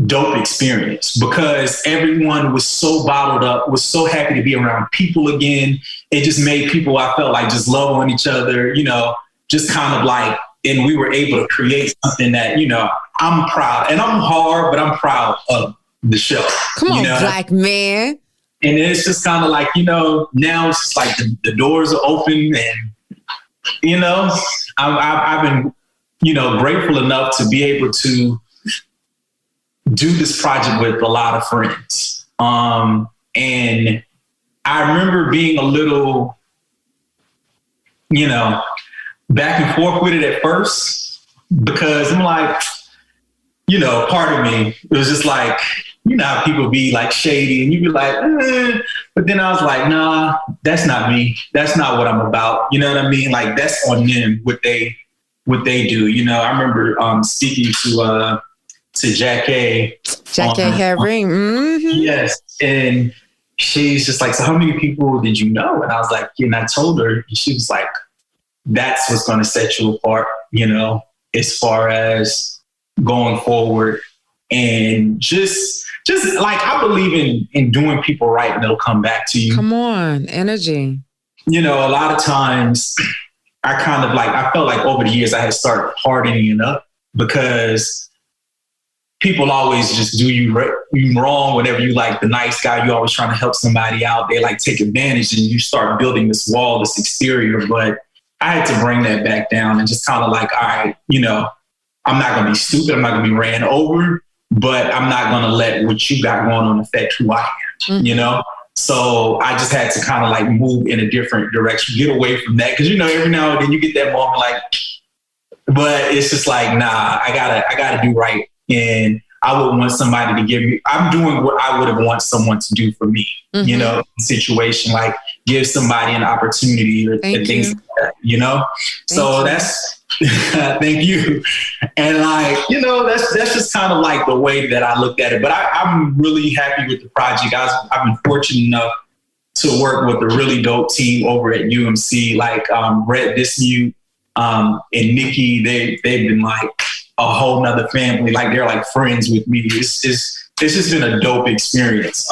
dope experience, because everyone was so bottled up, was so happy to be around people again. It just made people, I felt like, just love on each other, you know, just kind of like, and we were able to create something that, you know, I'm proud, and I'm hard, but I'm proud of the show. Come on, you know? Black man. And it's just kind of like, you know, now it's just like the doors are open, and, you know, I've been, you know, grateful enough to be able to do this project with a lot of friends. And I remember being a little, you know, back and forth with it at first, because I'm like, you know, part of me, it was just like, you know how people be like shady and you be like, but then I was like, nah, that's not me. That's not what I'm about. You know what I mean? Like, that's on them, what they what they do. You know, I remember speaking to 𝘲𝘪. 𝘲𝘪 Herring. Mm-hmm. Yes. And she's just like, so how many people did you know? And I was like, and I told her, and she was like, that's what's going to set you apart, you know, as far as going forward. And just like, I believe in doing people right and they'll come back to you. Come on, energy. You know, a lot of times I felt like over the years I had started hardening up because people always just do you wrong whenever you like the nice guy. You're always trying to help somebody out. They like take advantage and you start building this wall, this exterior. But I had to bring that back down and just kind of like, all right, you know, I'm not going to be stupid. I'm not going to be ran over, but I'm not going to let what you got going on affect who I am, you know? So I just had to kind of like move in a different direction, get away from that. Cause you know, every now and then you get that moment like, but it's just like, nah, I gotta do right. And I would want somebody to give me, I'm doing what I would have wanted someone to do for me, you know, situation, like give somebody an opportunity or things like that, you know? So that's, thank you. And like, you know, that's just kind of like the way that I looked at it. But I'm really happy with the project. I've been fortunate enough to work with a really dope team over at UMC, like Brett Dismute and Nikki. They've been like a whole nother family. Like they're like friends with me. It's just been a dope experience.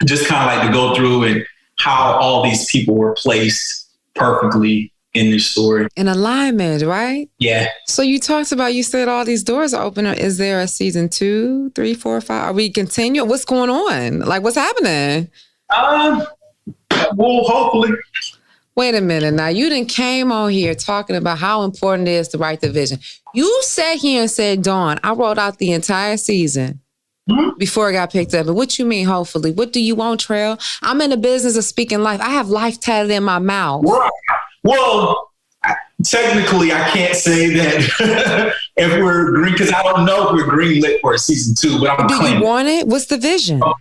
Just kind of like to go through and how all these people were placed perfectly in this story. In alignment, right? Yeah. So you talked about, you said all these doors are open. Is there a season 2, 3, 4, 5? Are we continuing? What's going on? Like, what's happening? Well, hopefully. Wait a minute. Now, you done came on here talking about how important it is to write the vision. You sat here and said, Dawn, I wrote out the entire season before it got picked up. And what you mean, hopefully? What do you want, Trell? I'm in the business of speaking life. I have life tatted in my mouth. Right. Well, technically, I can't say that if we're green, because I don't know if we're greenlit for a season 2. But I'm claiming. You want it? What's the vision? Of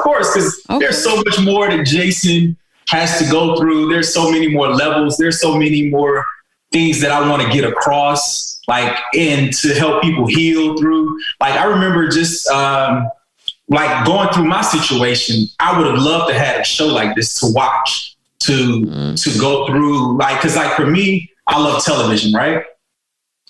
course, because there's so much more that Jason has to go through. There's so many more levels. There's so many more things that I want to get across, like, and to help people heal through. Like, I remember just like going through my situation. I would have loved to have a show like this to watch. To go through, like, cause like for me, I love television, right?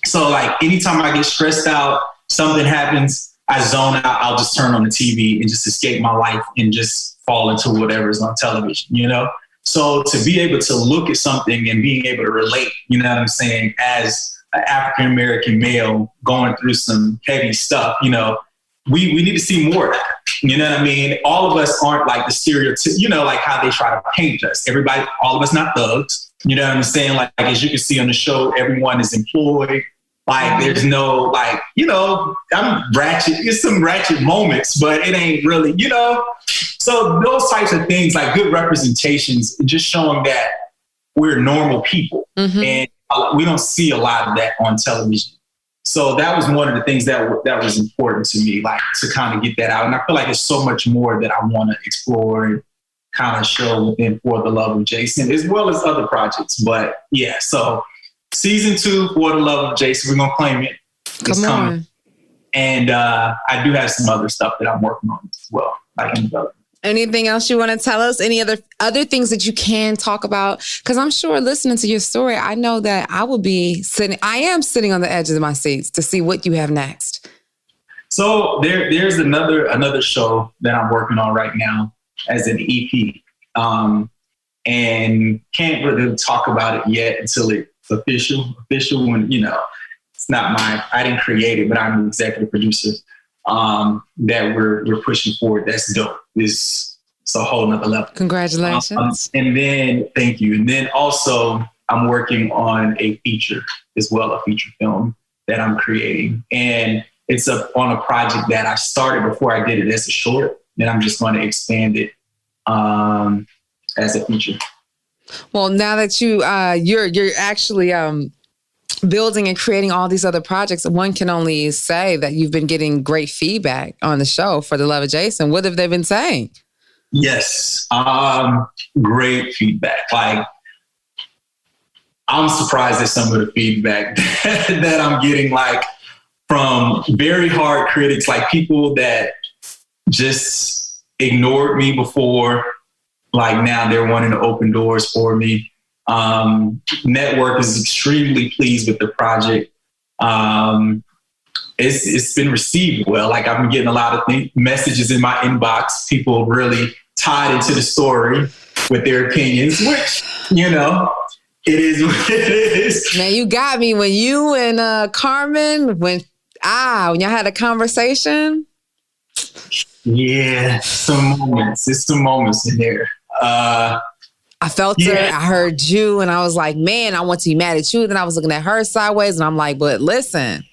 So like anytime I get stressed out, something happens, I zone out, I'll just turn on the TV and just escape my life and just fall into whatever is on television, you know? So to be able to look at something and being able to relate, you know what I'm saying, as an African-American male going through some heavy stuff, you know, we need to see more of that. You know what I mean? All of us aren't like the stereotype, you know, like how they try to paint us. Everybody, all of us not thugs. You know what I'm saying? Like as you can see on the show, everyone is employed. Like there's no like, you know, I'm ratchet. It's some ratchet moments, but it ain't really, you know. So those types of things, like good representations, just showing that we're normal people. And we don't see a lot of that on television. So that was one of the things that was important to me, like to kind of get that out. And I feel like there's so much more that I want to explore and kind of show within For the Love of Jason, as well as other projects. But yeah, so season 2, For the Love of Jason, we're going to claim it. It's coming. And I do have some other stuff that I'm working on as well, like in development. Anything else you want to tell us? Any other things that you can talk about? Because I'm sure listening to your story, I know that I am sitting on the edges of my seats to see what you have next. So there's another show that I'm working on right now as an EP. And can't really talk about it yet until it's official when, you know, it's not I didn't create it, but I'm the executive producer. That we're pushing forward. That's dope. It's a whole nother level. Congratulations. And then, thank you. And then also I'm working on a feature as well, a feature film that I'm creating. And it's on a project that I started before I did it as a short. And I'm just going to expand it as a feature. Well, now that you're actually building and creating all these other projects, one can only say that you've been getting great feedback on the show For the Love of Jason. What have they been saying? Yes, great feedback. Like, I'm surprised at some of the feedback that I'm getting, like from very hard critics, like people that just ignored me before, like now they're wanting to open doors for me. Network is extremely pleased with the project. It's been received well. Like I've been getting a lot of messages in my inbox, people really tied into the story with their opinions, which, you know, it is what it is. Man, you got me when you and Carmen, when y'all had a conversation. Yeah, some moments. It's some moments in there. I felt her. I heard you, and I was like, man, I want to be mad at you. Then I was looking at her sideways, and I'm like, but listen.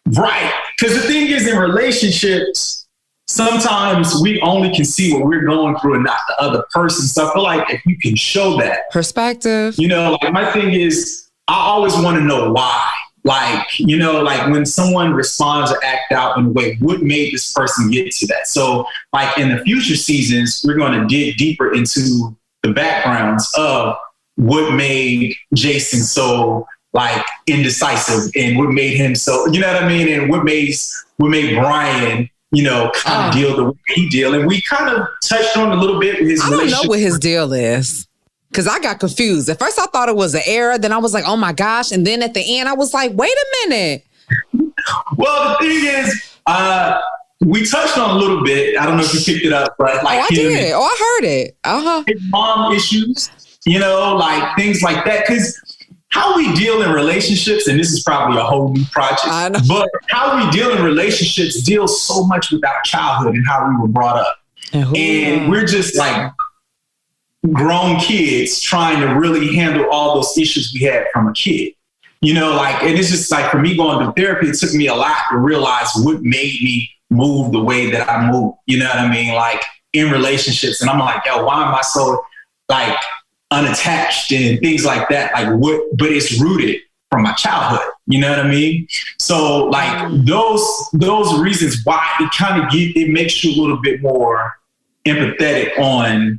Right. Because the thing is, in relationships, sometimes we only can see what we're going through and not the other person. So I feel like if you can show that perspective, you know, like my thing is, I always want to know why. Like, you know, like when someone responds or act out in a way, what made this person get to that? So like in the future seasons, we're going to dig deeper into the backgrounds of what made Jason so like indecisive and what made him so, you know what I mean? And what made Brian, you know, kind of deal the way he deal. And we kind of touched on a little bit with his relationship. I don't know what his deal is. Because I got confused. At first I thought it was an error. Then I was like, oh my gosh. And then at the end I was like, wait a minute. Well, the thing is, we touched on a little bit. I don't know if you picked it up, but like I did. I heard it. His mom issues, you know, like things like that. Because how we deal in relationships, and this is probably a whole new project, but how we deal in relationships deals so much with our childhood and how we were brought up. And we're just like grown kids trying to really handle all those issues we had from a kid. You know, like, and it's just like for me going to therapy, it took me a lot to realize what made me move the way that I move. You know what I mean? Like in relationships. And I'm like, yo, why am I so like unattached and things like that? Like what, but it's rooted from my childhood. You know what I mean? So like those reasons why it kind of it makes you a little bit more empathetic on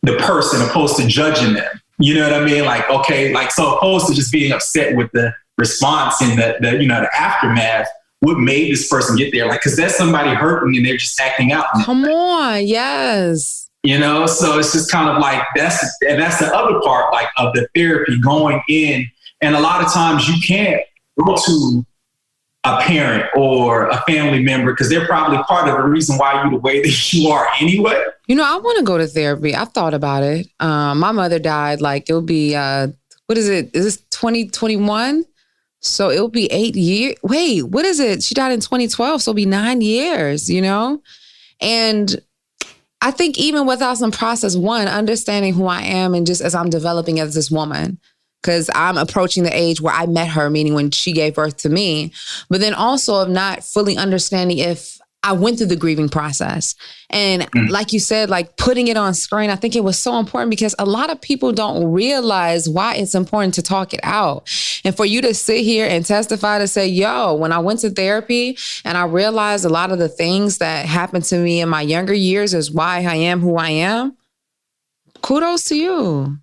the person opposed to judging them. You know what I mean? Like, okay, like, so opposed to just being upset with the response and the you know, the aftermath, what made this person get there? Like, cause that's somebody hurting and they're just acting out. Come on. Yes. You know, so it's just kind of like, that's the other part, like of the therapy going in. And a lot of times you can't go to a parent or a family member because they're probably part of the reason why you're the way that you are anyway. You know, I want to go to therapy. I've thought about it. My mother died, like it'll be, what is it? Is this 2021? So it'll be 8 years. Wait, what is it? She died in 2012. So it'll be 9 years, you know? And I think even without some process, one, understanding who I am and just as I'm developing as this woman, because I'm approaching the age where I met her, meaning when she gave birth to me, but then also of not fully understanding if I went through the grieving process. And like you said, like putting it on screen, I think it was so important because a lot of people don't realize why it's important to talk it out. And for you to sit here and testify to say, yo, when I went to therapy and I realized a lot of the things that happened to me in my younger years is why I am who I am. Kudos to you.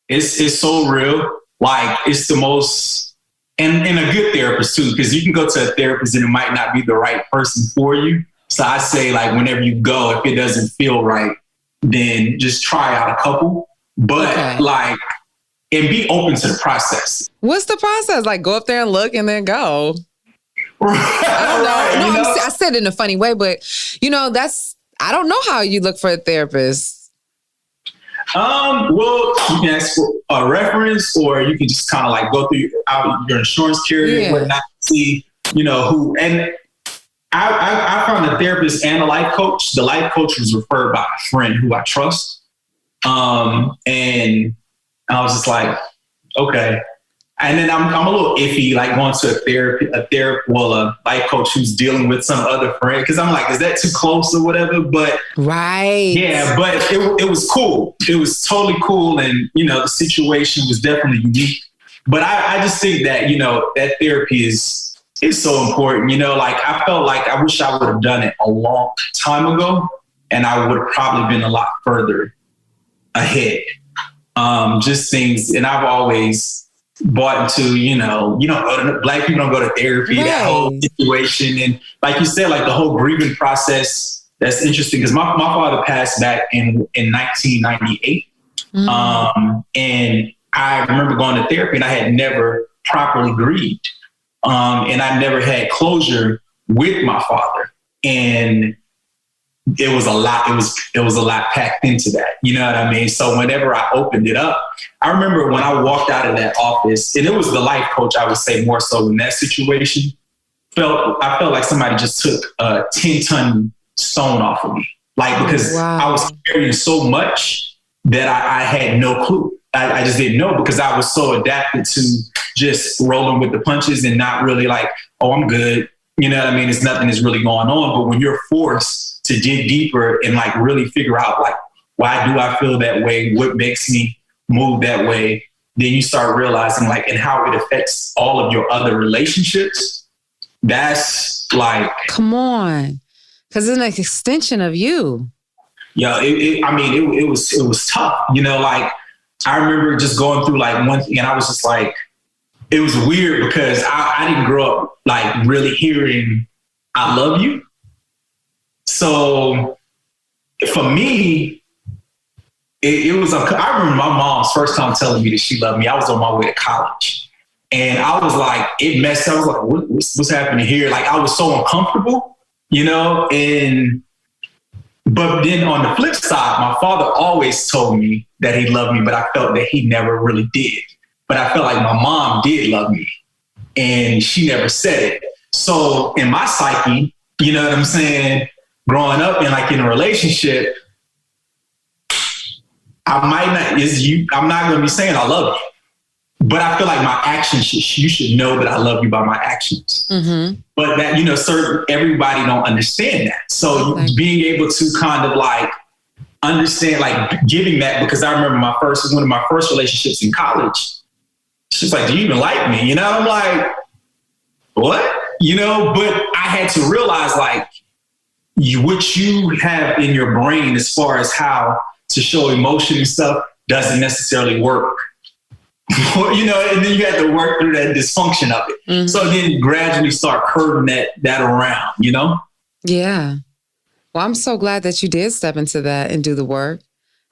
It's so real. Like it's the most, and a good therapist too, because you can go to a therapist and it might not be the right person for you. So I say like, whenever you go, if it doesn't feel right, then just try out a couple, but like, and be open to the process. What's the process? Like go up there and look and then go. I don't know. No, I said it in a funny way, but you know, I don't know how you look for a therapist. Well, you can ask for a reference, or you can just kind of like go through your insurance carrier and whatnot, see, you know, who. And I found a therapist and a life coach. The life coach was referred by a friend who I trust. And I was just like, okay. And then I'm a little iffy, like going to a life coach who's dealing with some other friend. Cause I'm like, is that too close or whatever? But yeah, but it was cool. It was totally cool. And, you know, the situation was definitely unique, but I just think that, you know, that therapy is so important. You know, like I felt like I wish I would have done it a long time ago and I would have probably been a lot further ahead. just things. And I've always bought into, Black people don't go to therapy, that whole situation. And like you said, like the whole grieving process, that's interesting because my father passed back in 1998. And I remember going to therapy and I had never properly grieved. And I never had closure with my father. And it was a lot. It was a lot packed into that. You know what I mean? So whenever I opened it up, I remember when I walked out of that office, and it was the life coach, I would say more so in that situation, I felt like somebody just took a 10-ton stone off of me. Like, because I was carrying so much that I had no clue. I just didn't know because I was so adapted to just rolling with the punches and not really like, oh, I'm good. You know what I mean? It's nothing is really going on. But when you're forced to dig deeper and like really figure out like, why do I feel that way? What makes me move that way? Then you start realizing like, and how it affects all of your other relationships. That's like, come on. Cause it's an extension of you. Yeah. It was tough, like I remember just going through like one thing and I was just like, it was weird because I didn't grow up like really hearing I love you. So for me, it was, I remember my mom's first time telling me that she loved me. I was on my way to college and I was like, it messed up. I was like, what's happening here? Like I was so uncomfortable, but then on the flip side, my father always told me that he loved me, but I felt that he never really did. But I felt like my mom did love me and she never said it. So in my psyche, you know what I'm saying? Growing up and like in a relationship, I'm not going to be saying I love you, but I feel like my actions, you should know that I love you by my actions. Mm-hmm. But that, everybody don't understand that. So being able to kind of like understand, like giving that, because I remember one of my first relationships in college, she's like, do you even like me? I'm like, what? But I had to realize like what you have in your brain as far as how to show emotion and stuff doesn't necessarily work. And then you have to work through that dysfunction of it. Mm-hmm. So then gradually start curving that around, Yeah. Well, I'm so glad that you did step into that and do the work.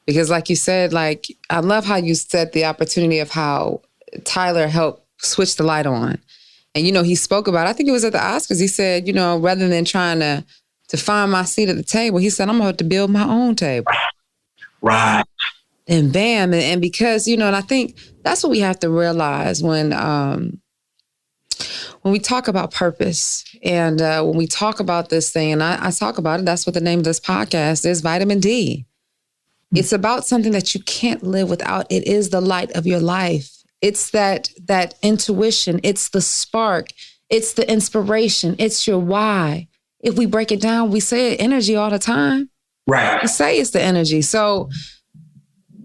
Because like you said, like, I love how you said the opportunity of how Tyler helped switch the light on. And, he spoke about, I think it was at the Oscars, he said, rather than trying to find my seat at the table, he said, I'm going to have to build my own table. Right. And bam. And because, and I think that's what we have to realize when we talk about purpose and when we talk about this thing, and I talk about it, that's what the name of this podcast is, Vitamin D. It's about something that you can't live without. It is the light of your life. It's that intuition. It's the spark. It's the inspiration. It's your why. If we break it down, we say energy all the time. Right. We say it's the energy. So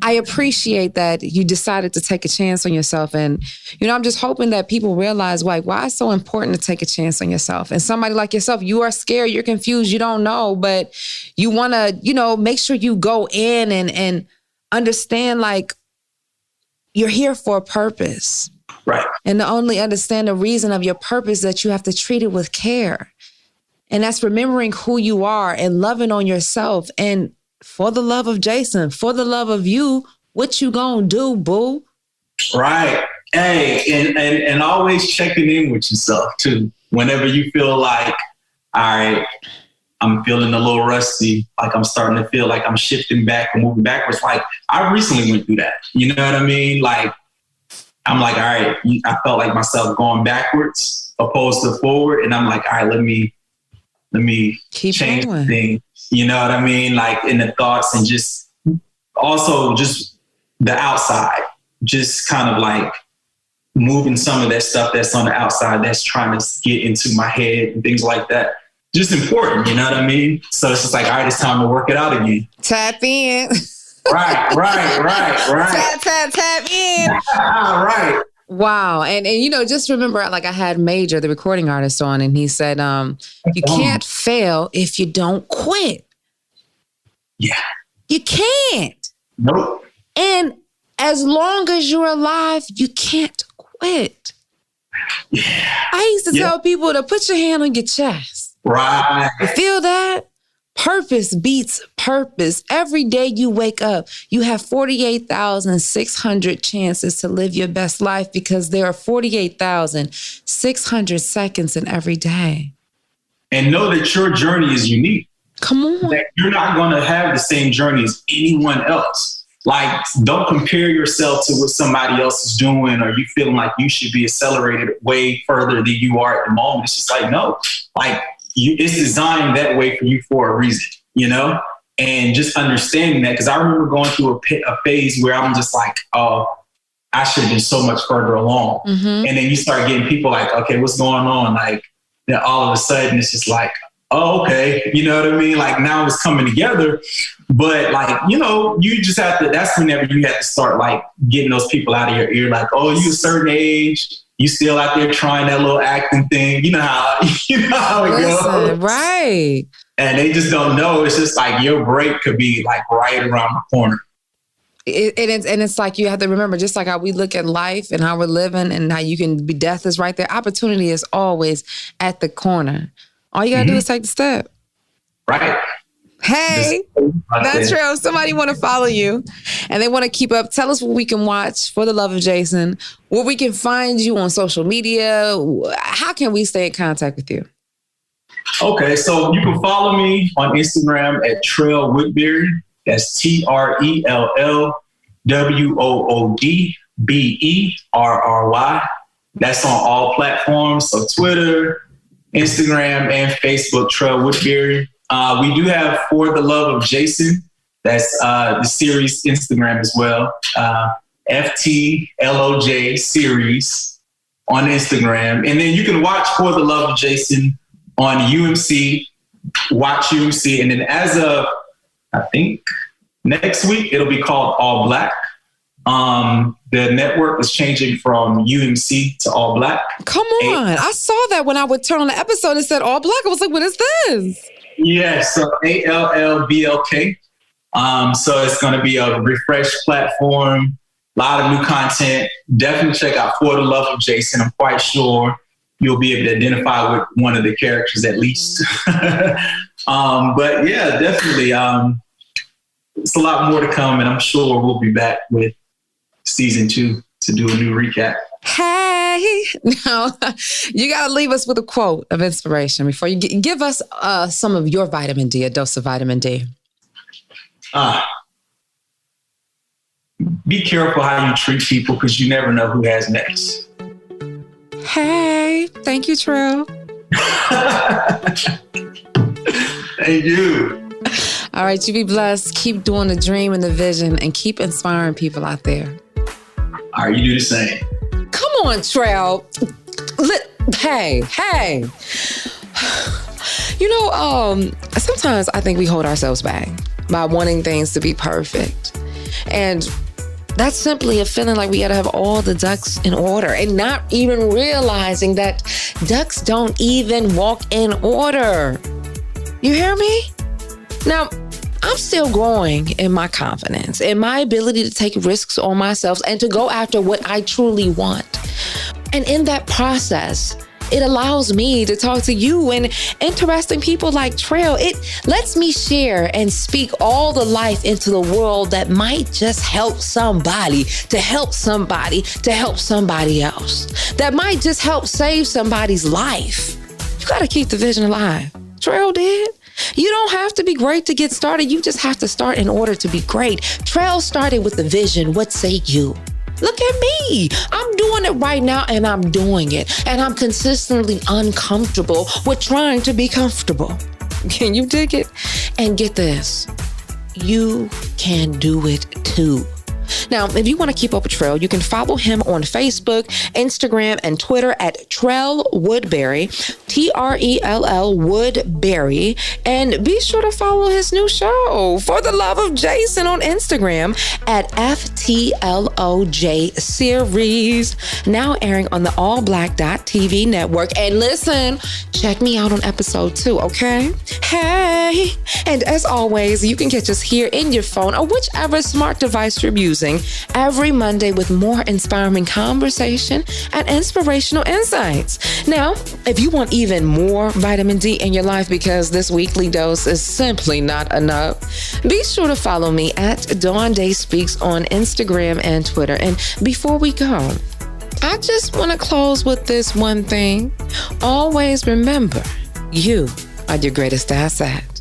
I appreciate that you decided to take a chance on yourself. And, I'm just hoping that people realize why it's so important to take a chance on yourself. And somebody like yourself, you are scared, you're confused, you don't know, but you want to, make sure you go in and understand like you're here for a purpose. Right. And to only understand the reason of your purpose that you have to treat it with care. And that's remembering who you are and loving on yourself. And for the love of Jason, for the love of you, what you gonna do, boo? Right. Hey, and always checking in with yourself too. Whenever you feel like, all right, I'm feeling a little rusty, like I'm starting to feel like I'm shifting back and moving backwards. Like I recently went through that. You know what I mean? Like, I'm like, all right, I felt like myself going backwards opposed to forward. And I'm like, all right, let me keep change going. things. You know what I mean? Like in the thoughts and just also just the outside, just kind of like moving some of that stuff that's on the outside that's trying to get into my head and things like that. Just important, you know what I mean? So it's just like, all right, it's time to work it out again. Tap in. Right. Tap in. Right. Wow. And just remember, like I had Major, the recording artist, on, and he said, you can't fail if you don't quit. Yeah. You can't. Nope. And As long as you're alive, you can't quit. Yeah. I used to tell people to put your hand on your chest. Right. You feel that? Purpose beats purpose. Every day you wake up, you have 48,600 chances to live your best life because there are 48,600 seconds in every day. And know that your journey is unique. Come on. That you're not going to have the same journey as anyone else. Like, don't compare yourself to what somebody else is doing, or you feeling like you should be accelerated way further than you are at the moment. It's just like, no, like, it's designed that way for you for a reason, you know? And just understanding that, because I remember going through a phase where I'm just like, oh, I should have been so much further along. Mm-hmm. And then you start getting people like, okay, what's going on? Like, then all of a sudden it's just like, oh, okay. You know what I mean? Like, now it's coming together. But like, you know, you just have to, that's whenever you have to start like getting those people out of your ear. Like, oh, you a certain age, you still out there trying that little acting thing. You know how it goes. Right. And they just don't know. It's just like your break could be like right around the corner. It's like you have to remember, just like how we look at life and how we're living and how you can be, death is right there. Opportunity is always at the corner. All you got to do is take the step. Right. Hey, that's true. If somebody want to follow you and they want to keep up, tell us what we can watch for the love of Jason, where we can find you on social media. How can we stay in contact with you? Okay, so you can follow me on Instagram at Trell Woodberry. That's TrellWoodberry. That's on all platforms. So Twitter, Instagram, and Facebook, Trell Woodberry. We do have For the Love of Jason. That's the series Instagram as well. FTLOJ series on Instagram. And then you can watch For the Love of Jason on UMC, watch UMC. And then as of, I think, next week, it'll be called ALLBLK. The network is changing from UMC to ALLBLK. Come on. I saw that when I would turn on the episode, it said ALLBLK. I was like, what is this? Yeah, so ALLBLK. So it's going to be a refreshed platform, a lot of new content. Definitely check out For the Love of Jason. I'm quite sure you'll be able to identify with one of the characters at least. But yeah, definitely. It's a lot more to come, and I'm sure we'll be back with season 2 to do a new recap. Hey, now you got to leave us with a quote of inspiration before you give us some of your vitamin D, a dose of vitamin D. Be careful how you treat people because you never know who has next. Hey, thank you, Trell. Thank you. All right, you be blessed. Keep doing the dream and the vision and keep inspiring people out there. All right, you do the same. Come on, Trell. Hey. You know, sometimes I think we hold ourselves back by wanting things to be perfect. And that's simply a feeling like we got to have all the ducks in order and not even realizing that ducks don't even walk in order. You hear me? Now, I'm still growing in my confidence, in my ability to take risks on myself and to go after what I truly want. And in that process, it allows me to talk to you and interesting people like Trell. It lets me share and speak all the life into the world that might just help somebody, to help somebody, to help somebody else. That might just help save somebody's life. You got to keep the vision alive. Trell did. You don't have to be great to get started. You just have to start in order to be great. Trell started with the vision. What say you? Look at me. I'm doing it right now and I'm doing it. And I'm consistently uncomfortable with trying to be comfortable. Can you dig it? And get this. You can do it too. Now, if you want to keep up with Trell, you can follow him on Facebook, Instagram, and Twitter at Trell Woodberry, Trell Woodberry, and be sure to follow his new show, For the Love of Jason, on Instagram at FTLOJ series, now airing on the ALLBLK.TV network. And listen, check me out on episode 2, okay? Hey, and as always, you can catch us here in your phone or whichever smart device you're using every Monday with more inspiring conversation and inspirational insights. Now, if you want even more vitamin D in your life because this weekly dose is simply not enough, be sure to follow me at Dawn Dai Speaks on Instagram and Twitter. And before we go, I just want to close with this one thing. Always remember, you are your greatest asset.